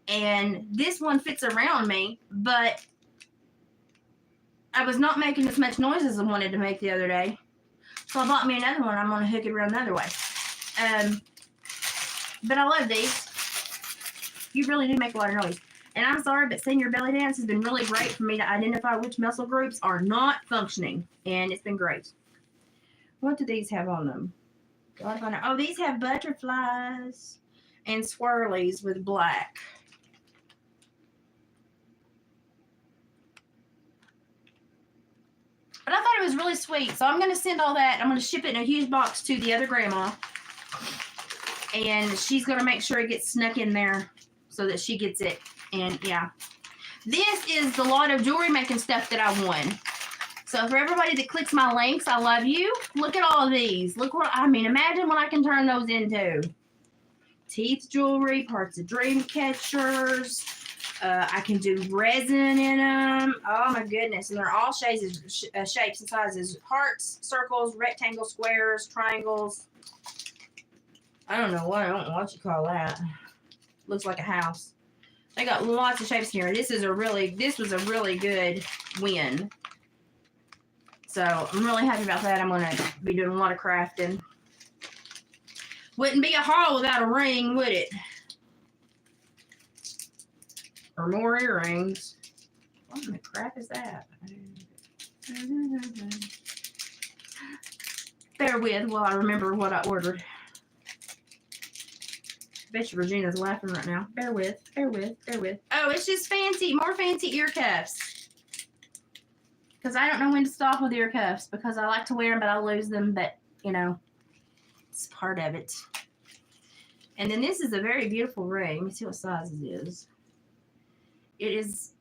And this one fits around me, but I was not making as much noise as I wanted to make the other day. So I bought me another one. I'm going to hook it around another way. But I love these. You really do make a lot of noise. And I'm sorry, but senior belly dance has been really great for me to identify which muscle groups are not functioning. And it's been great. What do these have on them? Oh, these have butterflies and swirlies with black. But I thought it was really sweet. So I'm going to send all that. I'm going to ship it in a huge box to the other grandma. And she's going to make sure it gets snuck in there so that she gets it. And yeah. This is the lot of jewelry making stuff that I won. So for everybody that clicks my links, I love you. Look at all of these. Look what, imagine what I can turn those into. Teeth jewelry, parts of dream catchers. I can do resin in them. Oh my goodness. And they're all shapes and sizes. Hearts, circles, rectangles, squares, triangles. I don't know what you call that. Looks like a house. They got lots of shapes here. This was a really good win. So I'm really happy about that. I'm going to be doing a lot of crafting. Wouldn't be a haul without a ring, would it? Or more earrings. What in the crap is that? Bear with while I remember what I ordered. I bet you Regina's laughing right now. Bear with. Oh, it's just more fancy ear cuffs. Because I don't know when to stop with ear cuffs because I like to wear them, but I lose them. But, it's part of it. And then this is a very beautiful ring. Let me see what size it is. It is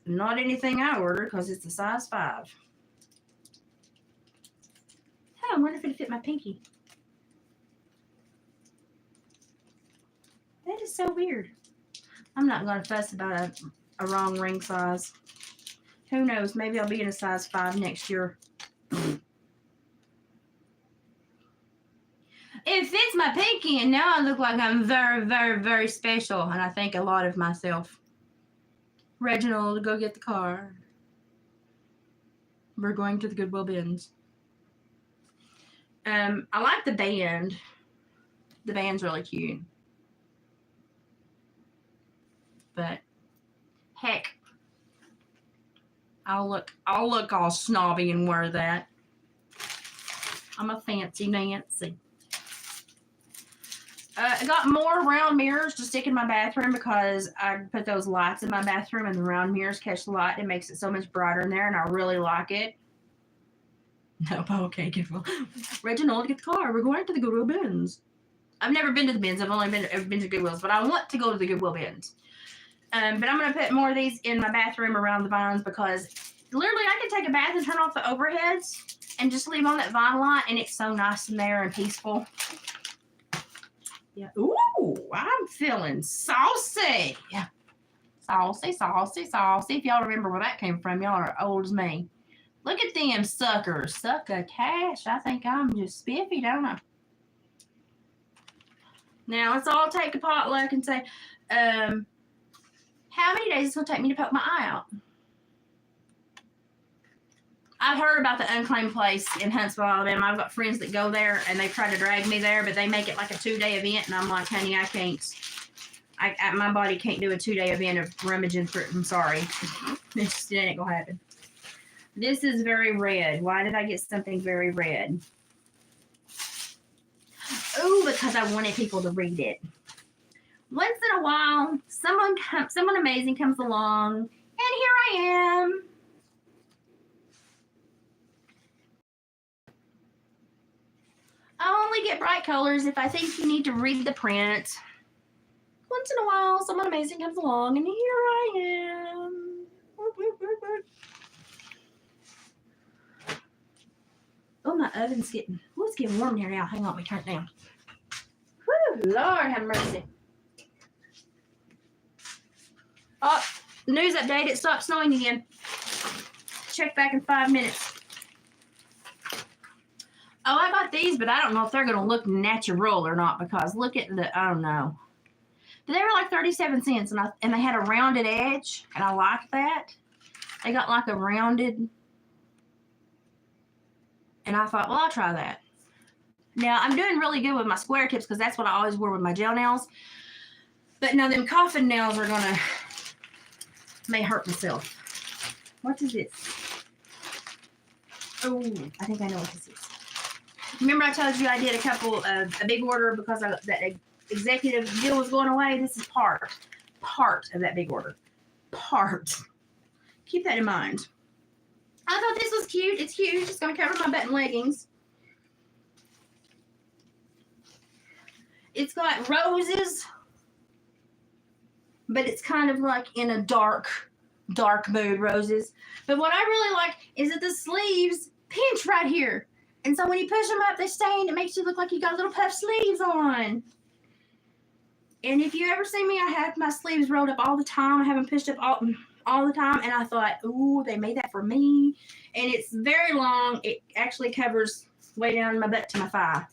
not anything I ordered because it's a size 5. Oh, I wonder if it'll fit my pinky. That is so weird. I'm not going to fuss about a wrong ring size. Who knows? Maybe I'll be in a size 5 next year. It fits my pinky, and now I look like I'm very, very, very special, and I think a lot of myself. Reginald, go get the car. We're going to the Goodwill bins. I like the band. The band's really cute. But heck, I'll look all snobby and wear that. I'm a fancy Nancy. I got more round mirrors to stick in my bathroom because I put those lights in my bathroom and the round mirrors catch the light. It makes it so much brighter in there, and I really like it. No, okay, good. Reginald, get the car. We're going to the Goodwill Bins. I've never been to the bins. I've only been to Goodwills, but I want to go to the Goodwill bins. But I'm going to put more of these in my bathroom around the vines because literally I can take a bath and turn off the overheads and just leave on that vine light, and it's so nice in there and peaceful. Yeah. Ooh, I'm feeling saucy. Saucy, saucy, saucy. If y'all remember where that came from, y'all are old as me. Look at them suckers. Suck a cash. I think I'm just spiffy, don't I? Now, let's all take a potluck and say, how many days is it going to take me to poke my eye out? I've heard about the unclaimed place in Huntsville, Alabama. I've got friends that go there, and they try to drag me there, but they make it like a 2-day event, and I'm like, honey, I can't. My body can't do a 2-day event of rummaging through. I'm sorry. It ain't going to happen. This is very red. Why did I get something very red? Oh, because I wanted people to read it. Once in a while, someone amazing comes along, and here I am. I only get bright colors if I think you need to read the print. Once in a while, someone amazing comes along, and here I am. Oh, my oven's getting, it's getting warm here now. Hang on, let me turn it down. Whew, Lord have mercy. Oh, news update, it stopped snowing again. Check back in 5 minutes. Oh, I got these, but I don't know if they're going to look natural or not because look at I don't know. But they were like 37 cents, and they had a rounded edge, and I like that. They got like a rounded, and I thought, well, I'll try that. Now, I'm doing really good with my square tips because that's what I always wear with my gel nails. But now them coffin nails are going to, may hurt myself. What is this? Oh, I think I know what this is. Remember I told you I did a big order because that executive deal was going away? This is part of that big order. Part. Keep that in mind. I thought this was cute. It's huge. It's going to cover my button leggings. It's got roses, but it's kind of like in a dark mood roses. But what I really like is that the sleeves pinch right here. And so when you push them up, they stay, and it makes you look like you got little puff sleeves on. And if you ever see me, I have my sleeves rolled up all the time. I have them pushed up all the time. And I thought, ooh, they made that for me. And it's very long. It actually covers way down my butt to my thigh.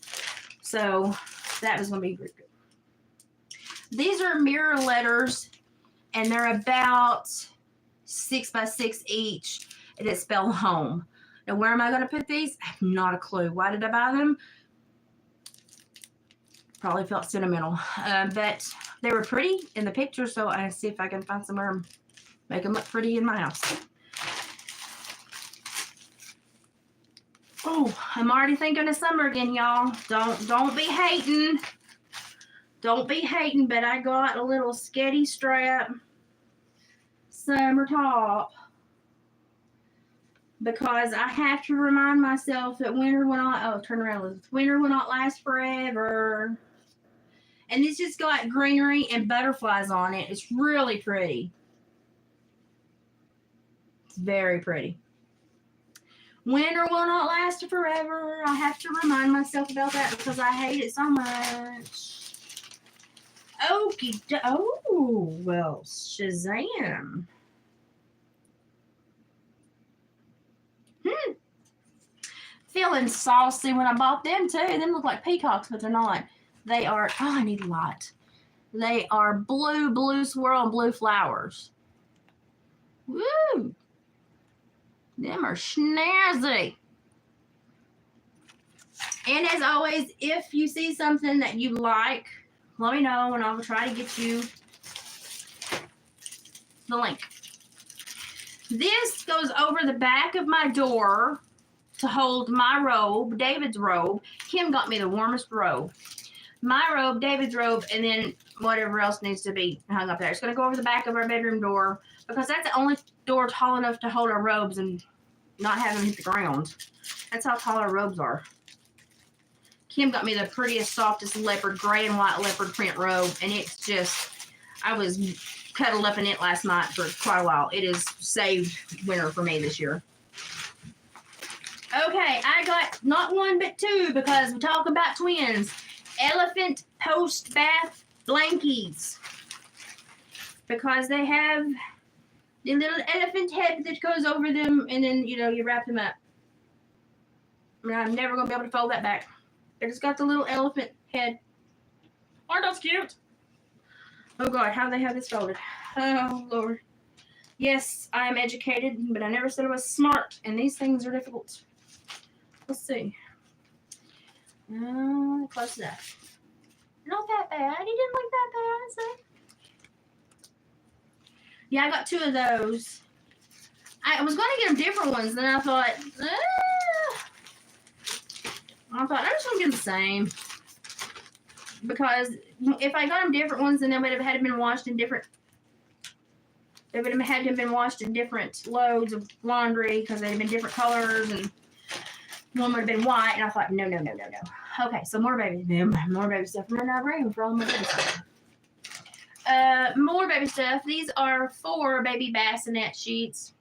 So that was going to be good. These are mirror letters, and they're about 6 by 6 each, and it spell home. Now, where am I going to put these? I have not a clue. Why did I buy them? Probably felt sentimental. But they were pretty in the picture, so I see if I can find somewhere and make them look pretty in my house. Oh, I'm already thinking of summer again, y'all. Don't be hating. Don't be hating, but I got a little sketty strap summer top because I have to remind myself that winter will not, winter will not last forever. And it's just got greenery and butterflies on it. It's really pretty. It's very pretty. Winter will not last forever. I have to remind myself about that because I hate it so much. Okie do. Oh, well, Shazam. Feeling saucy when I bought them too. They look like peacocks, but they're not. They are, oh, I need a light. They are blue swirl, and blue flowers. Woo! Them are snazzy. And as always, if you see something that you like, let me know and I'll try to get you the link. This goes over the back of my door to hold my robe, David's robe. Kim got me the warmest robe. My robe, David's robe, and then whatever else needs to be hung up there. It's going to go over the back of our bedroom door because that's the only door tall enough to hold our robes and not have them hit the ground. That's how tall our robes are. Kim got me the prettiest, softest leopard, gray and white leopard print robe, and it's just, I was cuddled up in it last night for quite a while. It is saved winter for me this year. Okay, I got not one but two because we're talking about twins. Elephant post bath blankies. Because they have the little elephant head that goes over them, and then, you know, you wrap them up. And I'm never going to be able to fold that back. But it's got the little elephant head. Aren't those cute? Oh, God, how do they have this folded? Oh, Lord. Yes, I am educated, but I never said I was smart, and these things are difficult. Let's see. Close enough. Not that bad. He didn't look that bad, so. Yeah, I got two of those. I was going to get them different ones, then I thought, I'm just going to get the same. Because if I got them different ones, then they would have had to been washed in different. They would have had to have been washed in different loads of laundry because they'd have been different colors, and one would have been white. And I thought, no. Okay, so more baby stuff. Remember, I bring them for all my baby stuff. More baby stuff. These are 4 baby bassinet sheets,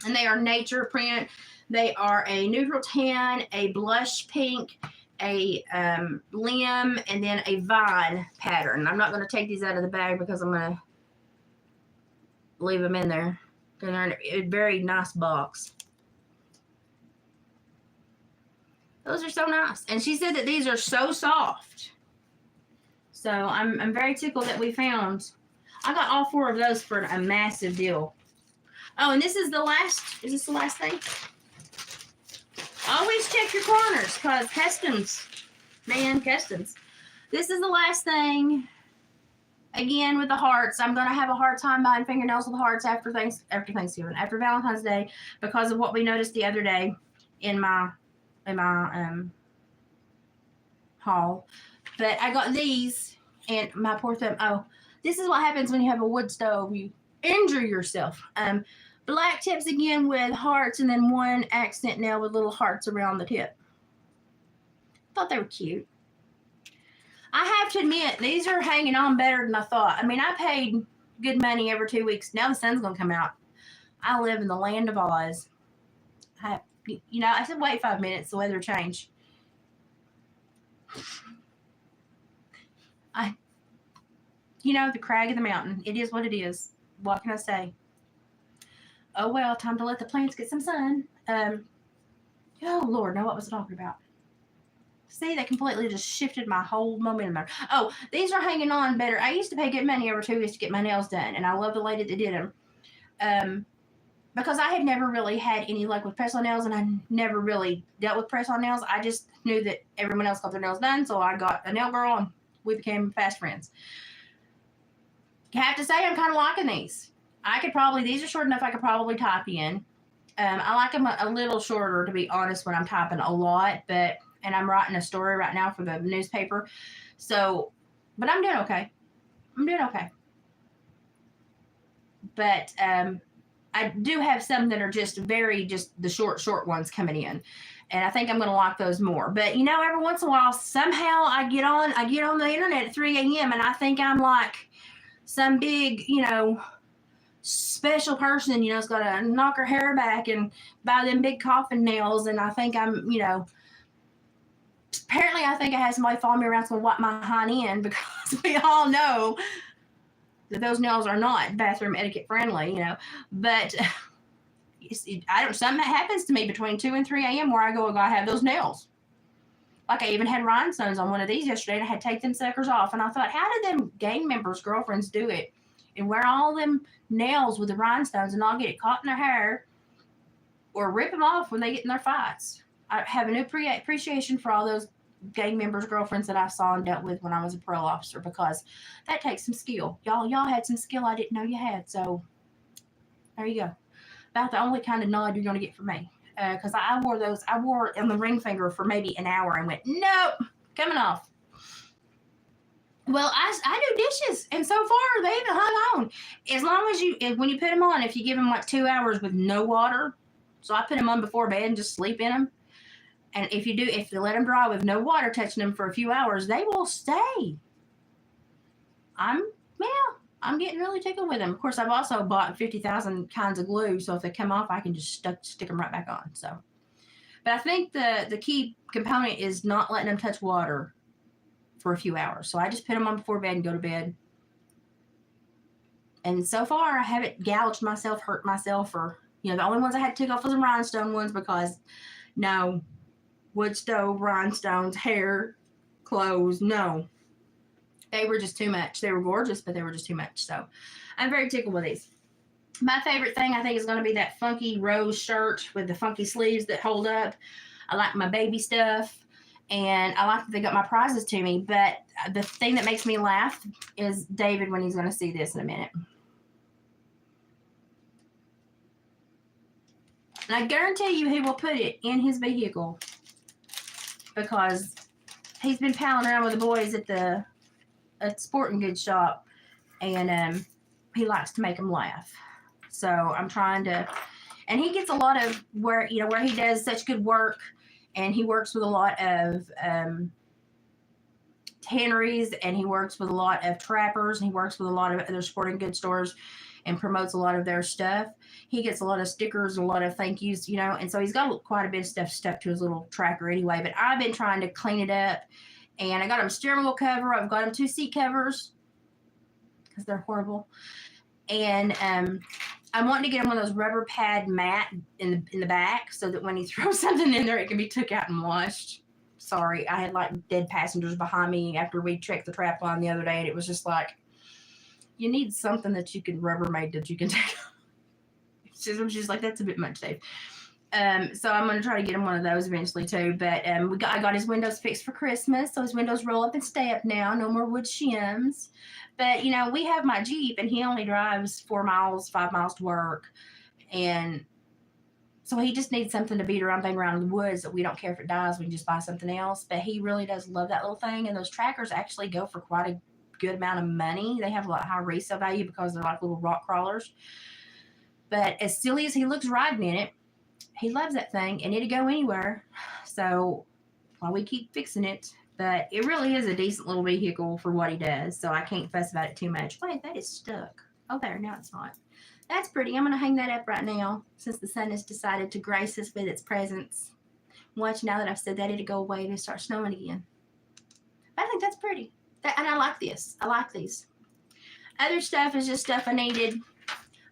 and they are nature print. They are a neutral tan, a blush pink, a limb, and then a vine pattern. I'm not going to take these out of the bag because I'm going to leave them in there. They're in a very nice box. Those are so nice. And she said that these are so soft. So I'm very tickled that we found. I got all 4 of those for a massive deal. Oh, and this is the last. Is this the last thing? Always check your corners, because customs. Man, customs. This is the last thing. Again, with the hearts. I'm going to have a hard time buying fingernails with hearts after Thanksgiving, after Valentine's Day, because of what we noticed the other day in my haul. But I got these, and my poor thumb. Oh, this is what happens when you have a wood stove. You injure yourself. Black tips again with hearts, and then 1 accent nail with little hearts around the tip. Thought they were cute. I have to admit, these are hanging on better than I thought. I mean, I paid good money every 2 weeks. Now the sun's going to come out. I live in the land of Oz. I said wait 5 minutes. The weather changed. The crag of the mountain. It is what it is. What can I say? Oh, well, time to let the plants get some sun. Oh, Lord, now what was I talking about? See, that completely just shifted my whole momentum there. Oh, these are hanging on better. I used to pay good money every 2 weeks to get my nails done, and I love the lady that did them. Because I had never really had any luck with press-on nails, and I never really dealt with press-on nails. I just knew that everyone else got their nails done, so I got a nail girl, and we became fast friends. I have to say, I'm kind of liking these. These are short enough I could probably type in. I like them a little shorter, to be honest, when I'm typing a lot, and I'm writing a story right now for the newspaper. So, but I'm doing okay. But I do have some that are just the short ones coming in. And I think I'm going to like those more. But, every once in a while, somehow I get on the internet at 3 a.m. and I think I'm like some big, special person, has got to knock her hair back and buy them big coffin nails. And I think I'm, apparently I think I had somebody follow me around to wipe my hind end, because we all know that those nails are not bathroom etiquette friendly, But something that happens to me between 2 and 3 a.m. where I go, I have those nails. Like I even had rhinestones on one of these yesterday, and I had to take them suckers off. And I thought, how did them gang members' girlfriends do it and wear all them nails with the rhinestones and not get it caught in their hair or rip them off when they get in their fights? I have a new appreciation for all those gang members' girlfriends that I saw and dealt with when I was a parole officer, because that takes some skill. Y'all had some skill I didn't know you had. So there you go. About the only kind of nod you're going to get from me. Because I wore it on the ring finger for maybe an hour and went, nope, coming off. Well, I do dishes, and so far they haven't hung on. As long as when you put them on, if you give them like 2 hours with no water, so I put them on before bed and just sleep in them, And if you let them dry with no water touching them for a few hours, they will stay. I'm getting really tickled with them. Of course, I've also bought 50,000 kinds of glue, so if they come off, I can just stick them right back on. So, but I think the key component is not letting them touch water for a few hours. So I just put them on before bed and go to bed. And so far, I haven't gouged myself, hurt myself, or the only ones I had to take off was the rhinestone ones because no wood stove, rhinestones, hair, clothes, no. They were just too much. They were gorgeous, but they were just too much. So I'm very tickled with these. My favorite thing, I think, is going to be that funky rose shirt with the funky sleeves that hold up. I like my baby stuff, and I like that they got my prizes to me. But the thing that makes me laugh is David when he's going to see this in a minute. And I guarantee you he will put it in his vehicle because he's been palling around with the boys at the sporting goods shop, and he likes to make them laugh. So I'm trying to, and he gets a lot of where he does such good work, and he works with a lot of tanneries, and he works with a lot of trappers, and he works with a lot of other sporting goods stores and promotes a lot of their stuff. He gets a lot of stickers and a lot of thank yous, and so he's got quite a bit of stuff stuck to his little tracker anyway. But I've been trying to clean it up, and I got him a steering wheel cover. I've got him 2 seat covers because they're horrible, and I'm wanting to get him one of those rubber pad mat in the back so that when he throws something in there, it can be took out and washed. Sorry, I had like dead passengers behind me after we checked the trap line the other day, and it was just like, you need something that you can Rubbermaid that you can take. She's like, that's a bit much, Dave. So I'm going to try to get him one of those eventually too. But I got his windows fixed for Christmas, so his windows roll up and stay up now. No more wood shims. But we have my Jeep, and he only drives 4 miles, 5 miles to work, and so he just needs something to beat around, bang around in the woods. That we don't care if it dies, we can just buy something else. But he really does love that little thing, and those trackers actually go for quite a good amount of money. They have a lot of high resale value because they're like little rock crawlers. But as silly as he looks riding in it, he loves that thing, and it'll go anywhere. So while we keep fixing it, but it really is a decent little vehicle for what he does. So I can't fuss about it too much. Wait, that is stuck. Oh, there, now it's not. That's pretty. I'm going to hang that up right now since the sun has decided to grace us with its presence. Watch, now that I've said that, it'll go away and start snowing again. But I think that's pretty. And I like this. I like these. Other stuff is just stuff I needed.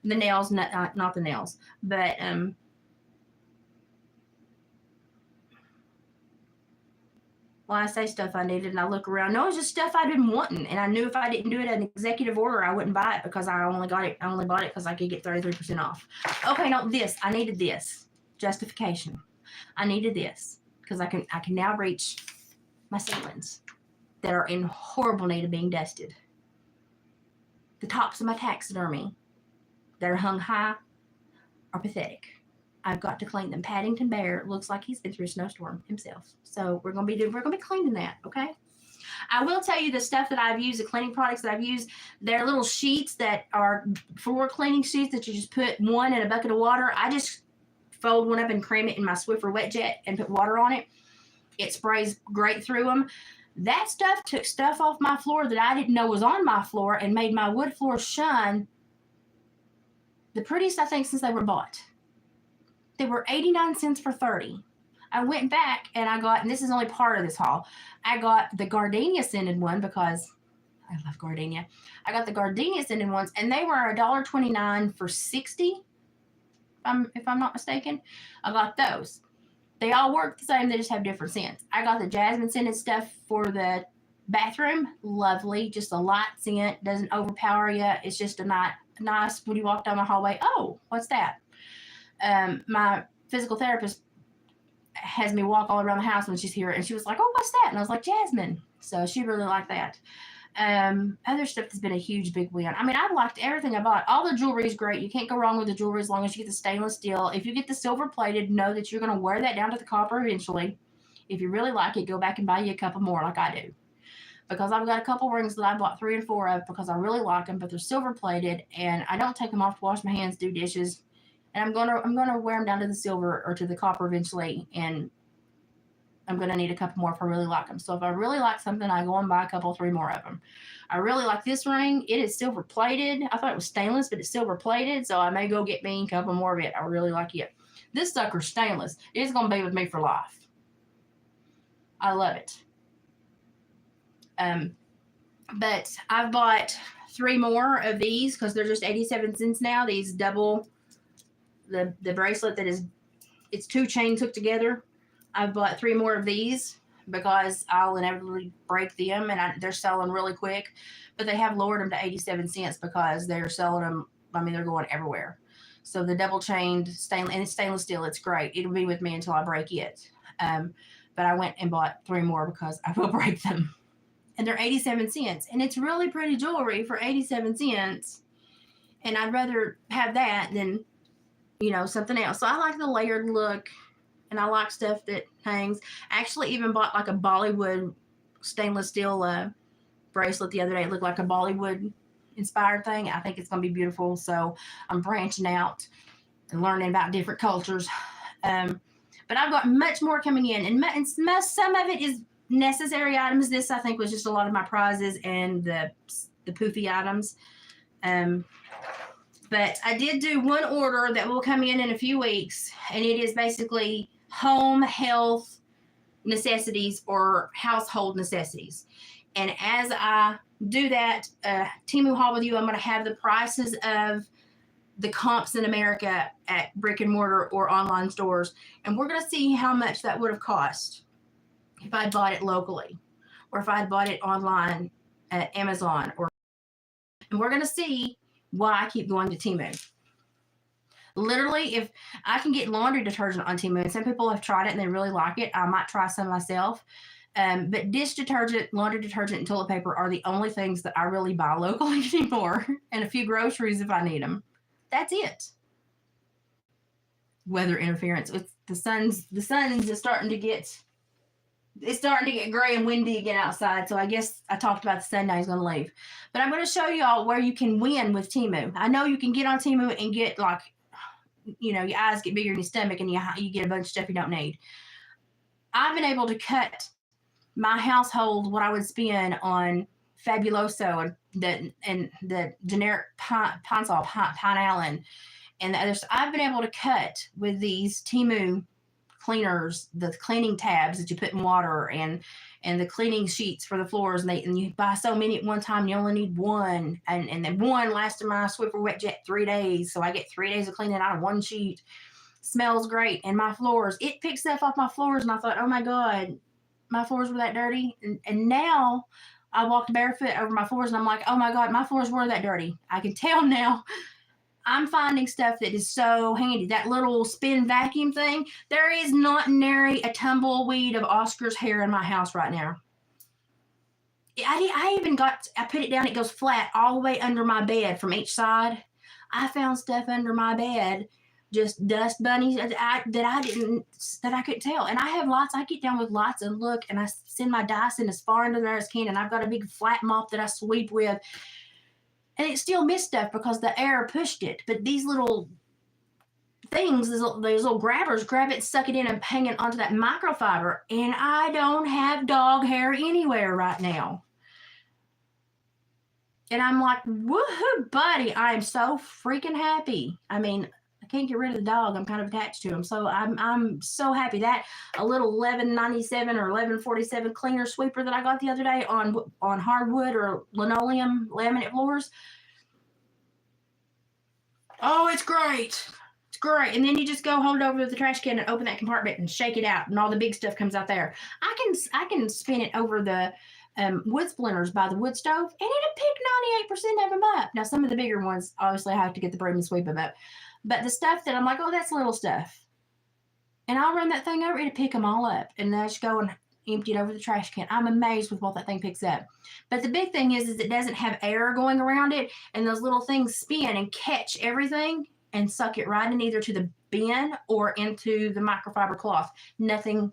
The nails, not the nails, but well, I say stuff I needed, and I look around. No, it's just stuff I've been wanting, and I knew if I didn't do it an executive order, I wouldn't buy it because I only bought it because I could get 33% off. Okay, no, this I needed this justification. I needed this because I can now reach my ceilings that are in horrible need of being dusted. The tops of my taxidermy that are hung high are pathetic. I've got to clean them. Paddington Bear looks like he's been through a snowstorm himself. So we're gonna be cleaning that, okay? I will tell you the stuff that I've used, the cleaning products that I've used, they're little sheets that are floor cleaning sheets that you just put one in a bucket of water. I just fold one up and cream it in my Swiffer wet jet and put water on it. It sprays great through them. That stuff took stuff off my floor that I didn't know was on my floor and made my wood floor shine the prettiest, I think, since they were bought. They were 89 cents for 30. I went back and I got, and this is only part of this haul, I got the gardenia scented one because I love gardenia. I got the gardenia scented ones, and they were $1.29 for 60, if I'm not mistaken. I got those. They all work the same, they just have different scents. I got the jasmine scented stuff for the bathroom. Lovely, just a light scent, doesn't overpower you. It's just a nice, when you walk down the hallway, oh, what's that? My physical therapist has me walk all around the house when she's here, and she was like, oh, what's that? And I was like, jasmine. So she really liked that. Other stuff has been a huge big win. I mean, I've liked everything I bought. All the jewelry is great. You can't go wrong with the jewelry as long as you get the stainless steel. If you get the silver plated, know that you're going to wear that down to the copper eventually. If you really like it, go back and buy you a couple more like I do. Because I've got a couple rings that I bought 3 and 4 of because I really like them, but they're silver plated, and I don't take them off to wash my hands, do dishes. And I'm gonna wear them down to the silver or to the copper eventually, and I'm going to need a couple more if I really like them. So if I really like something, I go and buy a couple, 3 more of them. I really like this ring. It is silver plated. I thought it was stainless, but it's silver plated. So I may go get me a couple more of it. I really like it. This sucker's stainless. It's going to be with me for life. I love it. But I've bought 3 more of these because they're just 87 cents now. These double, the bracelet that is, it's 2 chains hooked together. I've bought 3 more of these because I'll inevitably break them, and they're selling really quick. But they have lowered them to 87 cents because they're selling them. I mean, they're going everywhere. So the double chained stainless, and it's stainless steel. It's great. It'll be with me until I break it. But I went and bought 3 more because I will break them. And they're 87 cents. And it's really pretty jewelry for 87 cents. And I'd rather have that than, you know, something else. So I like the layered look. And I like stuff that hangs. I actually even bought like a Bollywood stainless steel bracelet the other day. It looked like a Bollywood inspired thing. I think it's going to be beautiful. So I'm branching out and learning about different cultures. But I've got much more coming in. And some of it is necessary items. This, I think, was just a lot of my prizes and the poofy items. But I did do one order that will come in a few weeks. And it is basically home health necessities or household necessities. And as I do that Temu haul with you, I'm going to have the prices of the comps in America at brick and mortar or online stores. And we're going to see how much that would have cost if I bought it locally or if I had bought it online at Amazon. And we're going to see why I keep going to Temu. Literally, if I can get laundry detergent on Temu, and some people have tried it and they really like it, I might try some myself. But dish detergent, laundry detergent, and toilet paper are the only things that I really buy locally anymore, and a few groceries if I need them. That's it. Weather interference. The sun's is starting to get, it's starting to get gray and windy again outside. So I guess I talked about the sun now he's going to leave. But I'm going to show y'all where you can win with Temu. I know you can get on Temu and get like, you know, your eyes get bigger in your stomach and you get a bunch of stuff you don't need. I've been able to cut my household, what I would spend on Fabuloso and the generic Pine Sol, Pine Allen, and the others. I've been able to cut with these Temu cleaners, the cleaning tabs that you put in water, and the cleaning sheets for the floors. And you buy so many at one time, you only need one. And then one lasted my Swiffer Wet Jet 3 days. So I get 3 days of cleaning out of one sheet. Smells great. And my floors, it picks stuff off my floors. And I thought, oh my God, my floors were that dirty. And now I walked barefoot over my floors and I'm like, oh my God, my floors were that dirty. I can tell now. I'm finding stuff that is so handy. That little spin vacuum thing, there is not nary a tumbleweed of Oscar's hair in my house right now. I put it down, it goes flat all the way under my bed from each side. I found stuff under my bed, just dust bunnies that I couldn't tell. And I have lots, I get down with lots and look, and I send my Dyson as far under there as can, and I've got a big flat mop that I sweep with. And it still missed stuff because the air pushed it. But these little things, these little grabbers, grab it, suck it in, and hang it onto that microfiber. And I don't have dog hair anywhere right now. And I'm like, woohoo, buddy. I am so freaking happy. I mean, I can't get rid of the dog. I'm kind of attached to him. So I'm so happy that a little $11.97 or $11.47 cleaner sweeper that I got the other day on hardwood or linoleum laminate floors. Oh, it's great. It's great. And then you just go hold it over to the trash can and open that compartment and shake it out, and all the big stuff comes out there. I can spin it over the wood splinters by the wood stove, and it'll pick 98% of them up. Now, some of the bigger ones, obviously, I have to get the broom and sweep them up. But the stuff that I'm like, oh, that's little stuff. And I'll run that thing over, it'll pick them all up. And then I just go and empty it over the trash can. I'm amazed with what that thing picks up. But the big thing is it doesn't have air going around it, and those little things spin and catch everything and suck it right in either to the bin or into the microfiber cloth. Nothing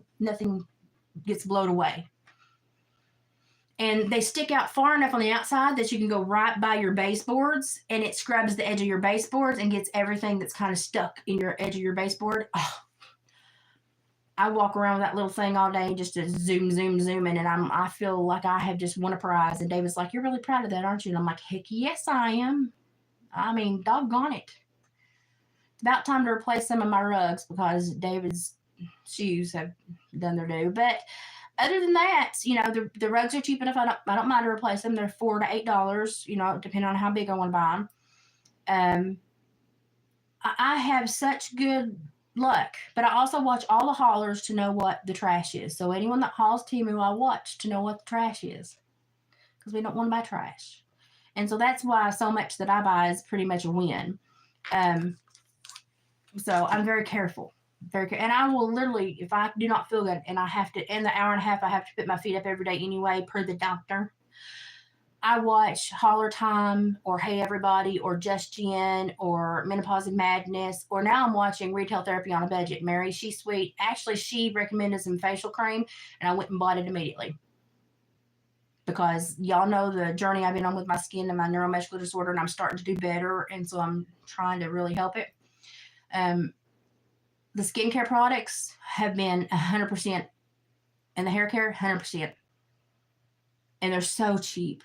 gets blown away. And they stick out far enough on the outside that you can go right by your baseboards, and it scrubs the edge of your baseboards and gets everything that's kind of stuck in your edge of your baseboard. Oh, I walk around with that little thing all day just to zoom, zoom, zooming, and I feel like I have just won a prize. And David's like, "You're really proud of that, aren't you?" And I'm like, "Heck yes, I am. I mean, doggone it. It's about time to replace some of my rugs because David's shoes have done their due." But other than that, the rugs are cheap enough. I don't mind to replace them. They're $4 to $8, depending on how big I want to buy them. Um, I have such good luck, but I also watch all the haulers to know what the trash is. So anyone that hauls Temu, I watch to know what the trash is because we don't want to buy trash. And so that's why so much that I buy is pretty much a win. Um, so I'm very careful. And I will literally, if I do not feel good and I have to, in the hour and a half, I have to put my feet up every day anyway, per the doctor. I watch Holler Time or Hey Everybody or Just Jen or Menopause and Madness, or now I'm watching Retail Therapy on a Budget. Mary, she's sweet. Actually, she recommended some facial cream, and I went and bought it immediately because y'all know the journey I've been on with my skin and my neuromuscular disorder, and I'm starting to do better, and so I'm trying to really help it. The skincare products have been 100%, and the hair care 100%, and they're so cheap.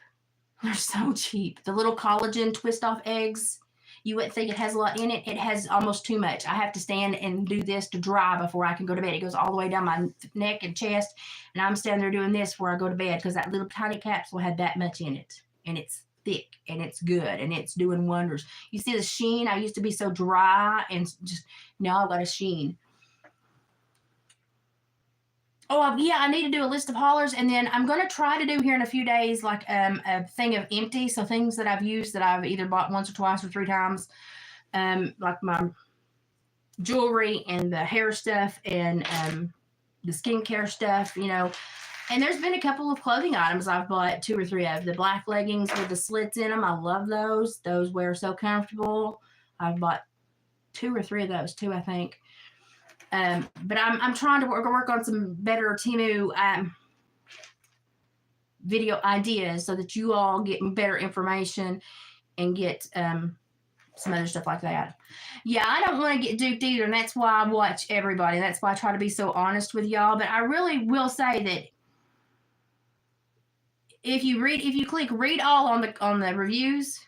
They're so cheap. The little collagen twist off eggs, you wouldn't think it has a lot in it. It has almost too much. I have to stand and do this to dry before I can go to bed. It goes all the way down my neck and chest, and I'm standing there doing this before I go to bed because that little tiny capsule had that much in it, and it's thick, and it's good, and it's doing wonders. You see the sheen? I used to be so dry, and just now I've got a sheen. Oh, yeah, I need to do a list of haulers, and then I'm going to try to do here in a few days like a thing of empty, so things that I've used that I've either bought once or twice or 3 times, like my jewelry and the hair stuff and the skincare stuff, And there's been a couple of clothing items I've bought 2 or 3 of. The black leggings with the slits in them, I love those. Those wear so comfortable. I've bought 2 or 3 of those too, I think. But I'm trying to work on some better Temu video ideas so that you all get better information and get some other stuff like that. Yeah, I don't want to get duped either, and that's why I watch everybody. That's why I try to be so honest with y'all. But I really will say that if you click read all on the reviews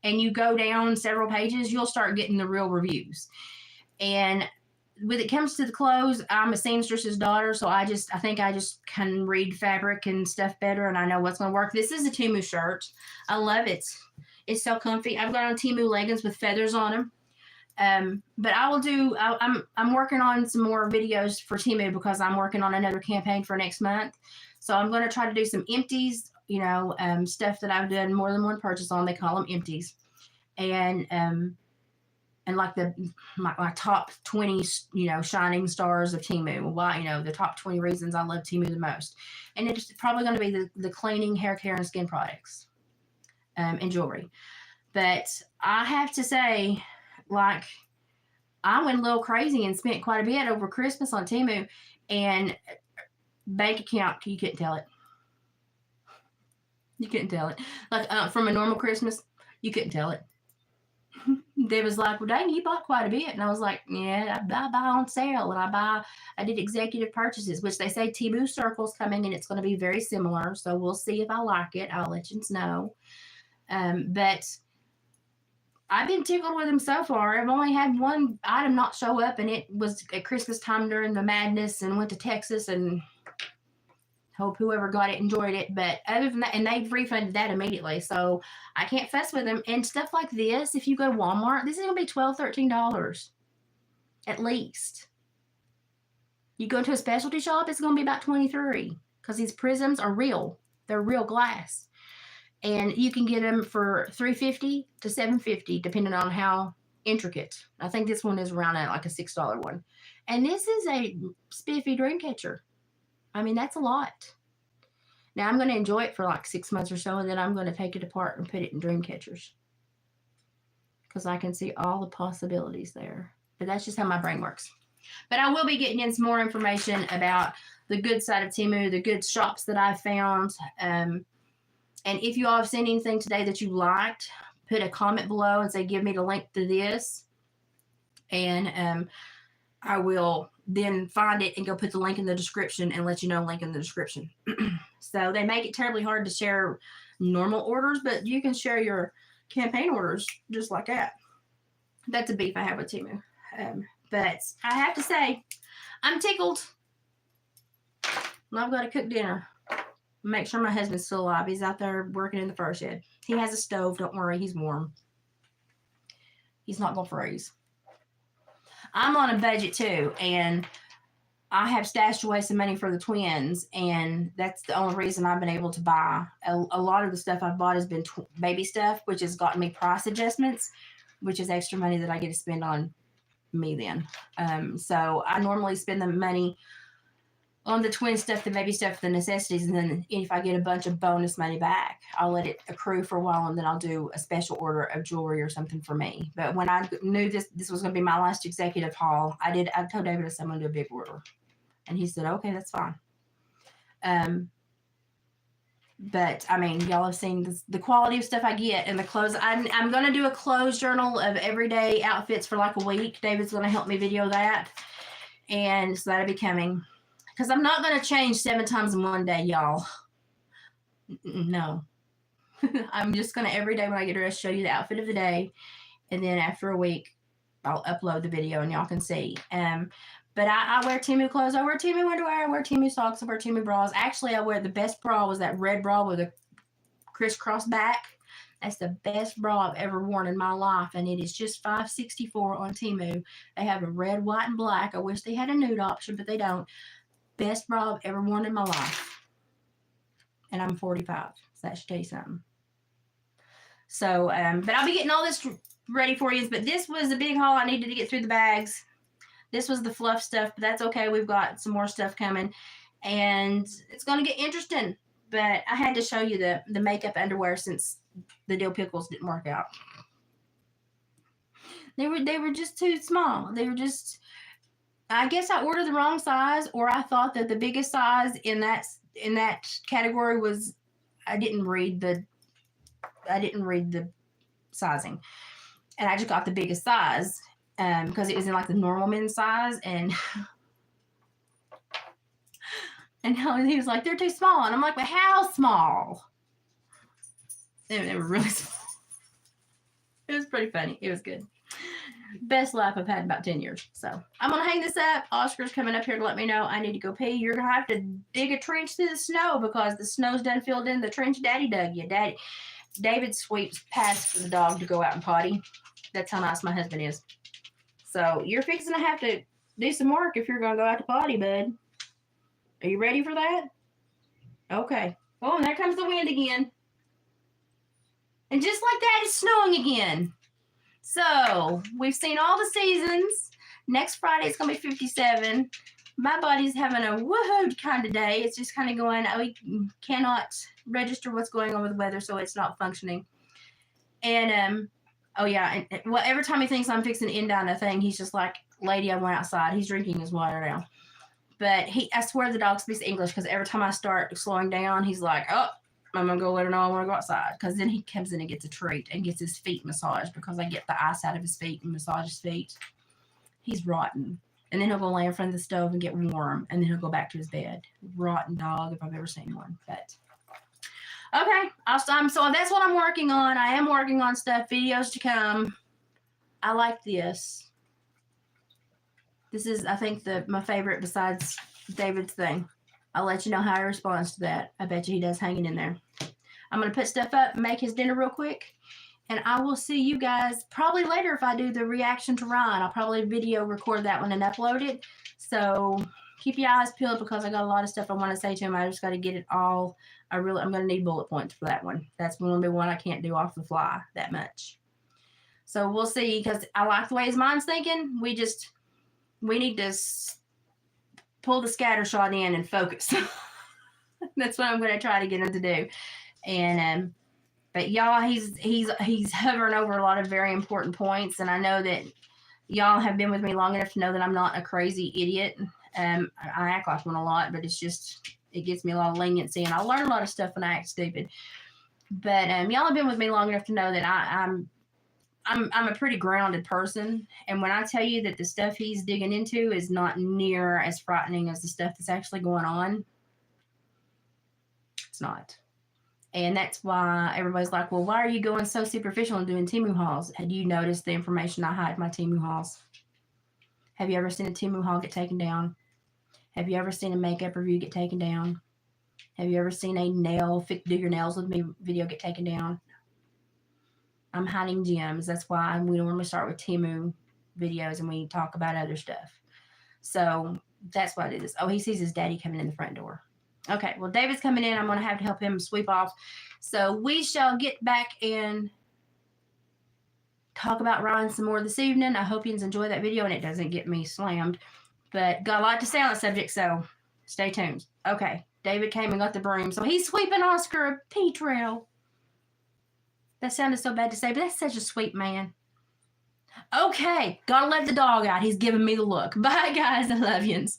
and you go down several pages, you'll start getting the real reviews. And when it comes to the clothes, I'm a seamstress's daughter, so I think I just can read fabric and stuff better, and I know what's going to work. This is a Temu shirt. I love it. It's so comfy. I've got on Temu leggings with feathers on them. But I will do. I'm working on some more videos for Temu because I'm working on another campaign for next month. So I'm going to try to do some empties. Stuff that I've done more than one purchase on. They call them empties, and like my top 20, shining stars of Temu. Why, the top 20 reasons I love Temu the most. And it's probably going to be the cleaning, hair care, and skin products, and jewelry. But I have to say, like, I went a little crazy and spent quite a bit over Christmas on Temu, and bank account, you couldn't tell it. You couldn't tell it. Like, from a normal Christmas, you couldn't tell it. They was like, well, dang, you bought quite a bit. And I was like, yeah, I buy on sale. And I did executive purchases, which they say Temu Circle's coming, and it's going to be very similar. So we'll see if I like it. I'll let you know. But I've been tickled with them so far. I've only had one item not show up, and it was at Christmas time during the madness, and went to Texas, and hope whoever got it enjoyed it. But other than that, and they've refunded that immediately, so I can't fuss with them. And stuff like this, if you go to Walmart, this is going to be $12, $13 at least. You go to a specialty shop, it's going to be about $23 because these prisms are real. They're real glass. And you can get them for $3.50 to $7.50 depending on how intricate. I think this one is around like a $6 one. And this is a spiffy dream catcher. I mean, that's a lot. Now, I'm going to enjoy it for like 6 months or so, and then I'm going to take it apart and put it in dream catchers because I can see all the possibilities there. But that's just how my brain works. But I will be getting in some more information about the good side of Temu, the good shops that I found. And if you all have seen anything today that you liked, put a comment below and say, give me the link to this. And I will then find it and go put the link in the description and let you know link in the description. So they make it terribly hard to share normal orders, but you can share your campaign orders just like that. That's a beef I have with Temu. But I have to say, I'm tickled. I've got to cook dinner. Make sure my husband's still alive. He's out there working in the fur shed. He has a stove. Don't worry. He's warm. He's not going to freeze. I'm on a budget too, and I have stashed away some money for the twins, and that's the only reason I've been able to buy. A lot of the stuff I've bought has been baby stuff, which has gotten me price adjustments, which is extra money that I get to spend on me then. So I normally spend the money on the twin stuff, the baby stuff, the necessities, and then if I get a bunch of bonus money back, I'll let it accrue for a while, and then I'll do a special order of jewelry or something for me. But when I knew this was going to be my last executive haul, I told David I said I'm going to do a big order, and he said, okay, that's fine. But I mean, y'all have seen the quality of stuff I get and the clothes. I'm going to do a clothes journal of everyday outfits for like a week. David's going to help me video that, and so that'll be coming. Because I'm not going to change 7 times in one day, y'all. No. I'm just going to, every day when I get dressed, show you the outfit of the day. And then after a week, I'll upload the video and y'all can see. But I wear Temu clothes. I wear Temu underwear. I wear Temu socks. I wear Temu bras. Actually, I wear the best bra was that red bra with a crisscross back. That's the best bra I've ever worn in my life, and it is just $5.64 on Temu. They have a red, white, and black. I wish they had a nude option, but they don't. Best bra I've ever worn in my life. And I'm 45, so that should tell you something. So, but I'll be getting all this ready for you. But this was a big haul. I needed to get through the bags. This was the fluff stuff, but that's okay. We've got some more stuff coming, and it's going to get interesting. But I had to show you the makeup underwear since the dill pickles didn't work out. They were just too small. They were just, I guess I ordered the wrong size, or I thought that the biggest size in that category was, I didn't read the sizing, and I just got the biggest size because it was in like the normal men's size, and he was like, they're too small, and I'm like, but how small? They were really small. It was pretty funny. It was good. Best laugh I've had in about 10 years. So I'm going to hang this up. Oscar's coming up here to let me know I need to go pee. You're going to have to dig a trench through the snow because the snow's done filled in the trench Daddy dug you. David sweeps past for the dog to go out and potty. That's how nice my husband is. So you're fixing to have to do some work if you're going to go out to potty, bud. Are you ready for that? Okay. Oh, and there comes the wind again. And just like that, it's snowing again. So we've seen all the seasons. Next Friday, it's going to be 57. My body's having a woohoo kind of day. It's just kind of going, we cannot register what's going on with the weather, so it's not functioning. And, oh yeah, and well, every time he thinks I'm fixing to end down a thing, he's just like, lady, I went outside. He's drinking his water now. But I swear the dog speaks English because every time I start slowing down, he's like, oh, I'm going to go let her know I want to go outside. Because then he comes in and gets a treat and gets his feet massaged because I get the ice out of his feet and massage his feet. He's rotten. And then he'll go lay in front of the stove and get warm. And then he'll go back to his bed. Rotten dog if I've ever seen one. But okay. So that's what I'm working on. I am working on stuff. Videos to come. I like this. This is, I think, my favorite besides David's thing. I'll let you know how he responds to that. I bet you he does hanging in there. I'm going to put stuff up, make his dinner real quick, and I will see you guys probably later if I do the reaction to Ryan. I'll probably video record that one and upload it. So keep your eyes peeled because I got a lot of stuff I want to say to him. I just got to get it all. I'm going to need bullet points for that one. That's going to be one I can't do off the fly that much. So we'll see because I like the way his mind's thinking. We need to pull the scatter shot in and focus. That's what I'm going to try to get him to do. And but y'all, he's hovering over a lot of very important points, and I know that y'all have been with me long enough to know that I'm not a crazy idiot. I act like one a lot, but it's just it gives me a lot of leniency, and I learn a lot of stuff when I act stupid. But y'all have been with me long enough to know that I'm a pretty grounded person, and when I tell you that the stuff he's digging into is not near as frightening as the stuff that's actually going on, it's not. And that's why everybody's like, well, why are you going so superficial and doing temu hauls? Had you noticed the information I hide in my temu hauls? Have you ever seen a temu haul get taken down? Have you ever seen a makeup review get taken down? Have you ever seen a do your nails with me video get taken down? I'm hiding gems. That's why we normally start with temu videos and we talk about other stuff. So that's why I did this. Oh, he sees his daddy coming in the front door. Okay, well, David's coming in. I'm going to have to help him sweep off. So we shall get back and talk about Ryan some more this evening. I hope you enjoy that video and it doesn't get me slammed. But got a lot to say on the subject, so stay tuned. Okay, David came and got the broom. So he's sweeping Oscar a pea trail. That sounded so bad to say, but that's such a sweet man. Okay, gotta let the dog out. He's giving me the look. Bye, guys. I love yous.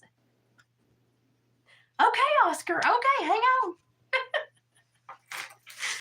Okay, Oscar. Okay, hang on.